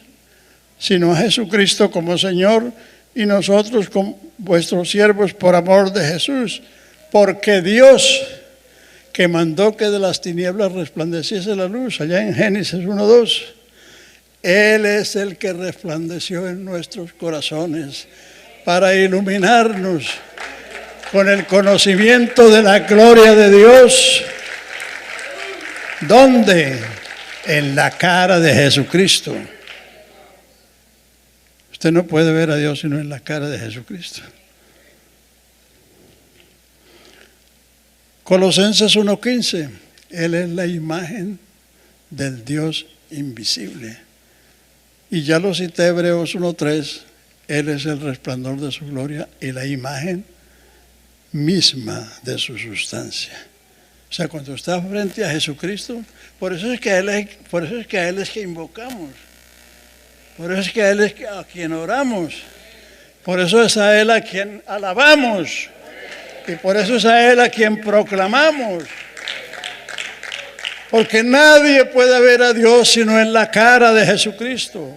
sino a Jesucristo como Señor, y nosotros como vuestros siervos por amor de Jesús. Porque Dios, que mandó que de las tinieblas resplandeciese la luz, allá en Génesis 1:2, Él es el que resplandeció en nuestros corazones para iluminarnos con el conocimiento de la gloria de Dios. ¿Dónde? En la cara de Jesucristo. Usted no puede ver a Dios sino en la cara de Jesucristo. Colosenses 1:15, Él es la imagen del Dios invisible. Y ya lo cité, Hebreos 1:3, Él es el resplandor de su gloria y la imagen misma de su sustancia. O sea, cuando está frente a Jesucristo, por eso es que a Él es que invocamos. Por eso es que a Él es a quien oramos. Por eso es a Él a quien alabamos. Y por eso es a Él a quien proclamamos. Porque nadie puede ver a Dios sino en la cara de Jesucristo.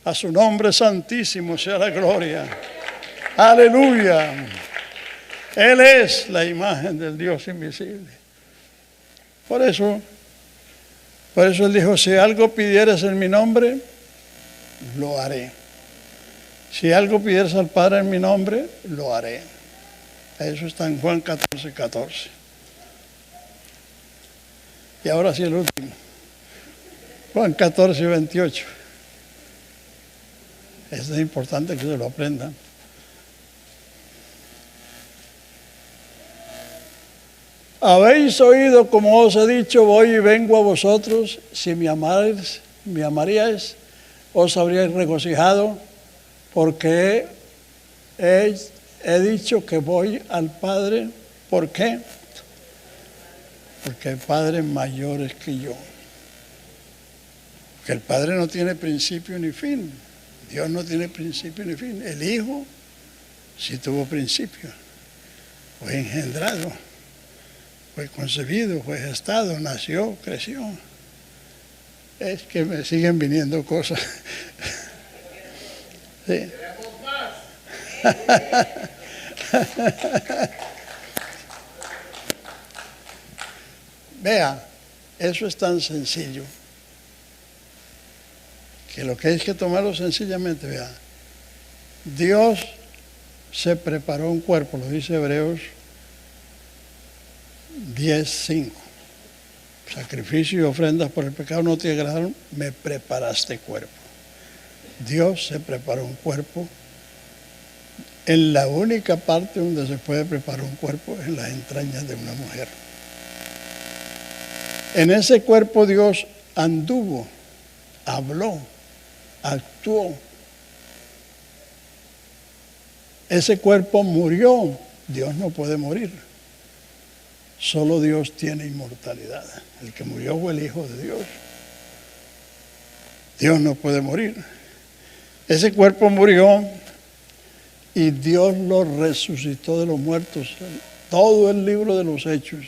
A su nombre santísimo sea la gloria. Aleluya. Él es la imagen del Dios invisible. Por eso Él dijo, si algo pidieres en mi nombre, lo haré. Si algo pidieres al Padre en mi nombre, lo haré. Eso está en Juan 14:14. Y ahora sí el último. Juan 14:28. Esto es importante que se lo aprendan. Habéis oído como os he dicho, voy y vengo a vosotros. Si me amaríais, os habríais regocijado, porque he dicho que voy al Padre. ¿Por qué? Porque el Padre mayor es que yo. Porque el Padre no tiene principio ni fin. Dios no tiene principio ni fin. El Hijo sí tuvo principio. Fue engendrado, fue concebido, fue gestado, nació, creció. Es que me siguen viniendo cosas. Sí. Vea, eso es tan sencillo que lo que hay es que tomarlo sencillamente. Vea, Dios se preparó un cuerpo, lo dice Hebreos 10:5. Sacrificio y ofrendas por el pecado no te agradaron, me preparaste cuerpo. Dios se preparó un cuerpo. En la única parte donde se puede preparar un cuerpo es en las entrañas de una mujer. En ese cuerpo Dios anduvo, habló, actuó. Ese cuerpo murió. Dios no puede morir. Solo Dios tiene inmortalidad. El que murió fue el Hijo de Dios. Dios no puede morir. Ese cuerpo murió y Dios lo resucitó de los muertos. Todo el libro de los Hechos,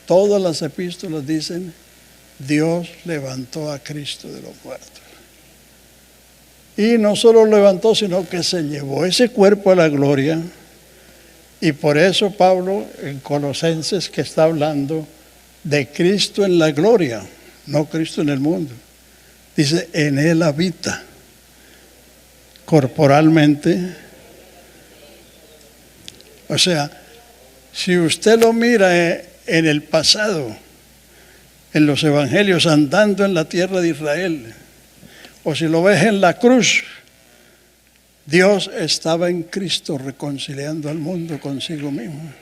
todas las epístolas dicen, Dios levantó a Cristo de los muertos. Y no solo lo levantó, sino que se llevó ese cuerpo a la gloria. Y por eso Pablo en Colosenses, que está hablando de Cristo en la gloria, no Cristo en el mundo, dice, en Él habita corporalmente. O sea, si usted lo mira en el pasado, en los evangelios, andando en la tierra de Israel, o si lo ves en la cruz, Dios estaba en Cristo reconciliando al mundo consigo mismo.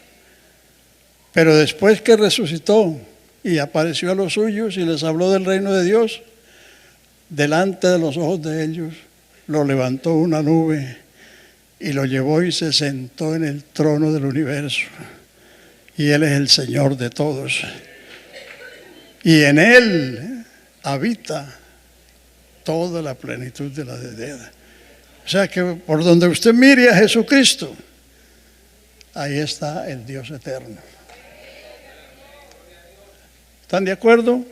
Pero después que resucitó y apareció a los suyos y les habló del reino de Dios, delante de los ojos de ellos, lo levantó una nube y lo llevó y se sentó en el trono del universo. Y Él es el Señor de todos. Y en Él habita toda la plenitud de la deidad. O sea que por donde usted mire a Jesucristo, ahí está el Dios eterno. ¿Están de acuerdo?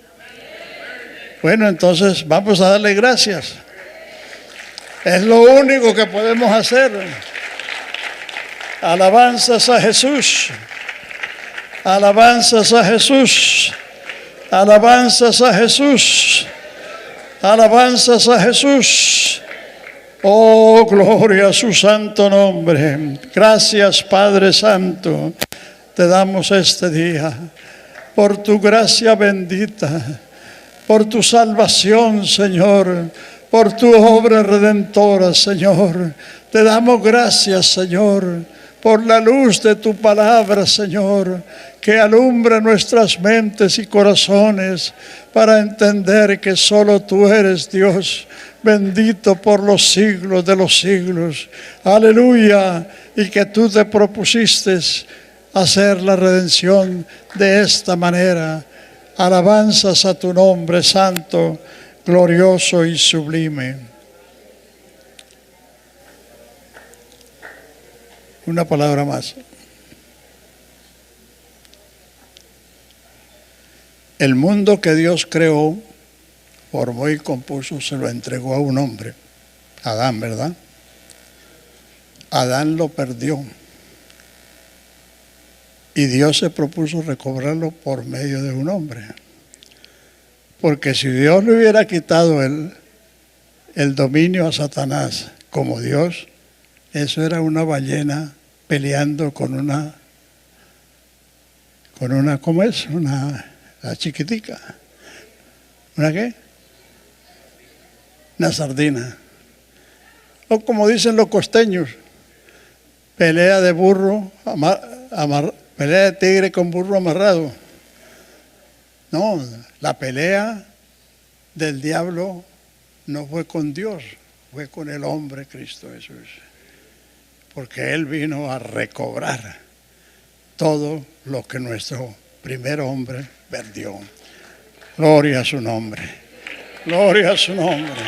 Bueno, entonces vamos a darle gracias. Es lo único que podemos hacer. Alabanzas a Jesús. Alabanzas a Jesús. Alabanzas a Jesús. Alabanzas a Jesús. Oh, gloria a su santo nombre. Gracias, Padre Santo. Te damos este día por tu gracia bendita, por tu salvación, Señor, por tu obra redentora, Señor. Te damos gracias, Señor, por la luz de tu palabra, Señor, que alumbra nuestras mentes y corazones para entender que solo tú eres Dios, bendito por los siglos de los siglos. Aleluya. Y que tú te propusiste hacer la redención de esta manera. Alabanzas a tu nombre santo, glorioso y sublime. Una palabra más. El mundo que Dios creó, formó y compuso, se lo entregó a un hombre, Adán, ¿verdad? Adán lo perdió. Y Dios se propuso recobrarlo por medio de un hombre. Porque si Dios le hubiera quitado el dominio a Satanás como Dios, eso era una ballena peleando con una, ¿cómo es? La chiquitica. ¿Una qué? Una sardina. O como dicen los costeños, pelea de burro, pelea de tigre con burro amarrado. No, la pelea del diablo no fue con Dios, fue con el hombre Cristo Jesús. Porque Él vino a recobrar todo lo que nuestro primer hombre perdió. Gloria a su nombre. Gloria a su nombre.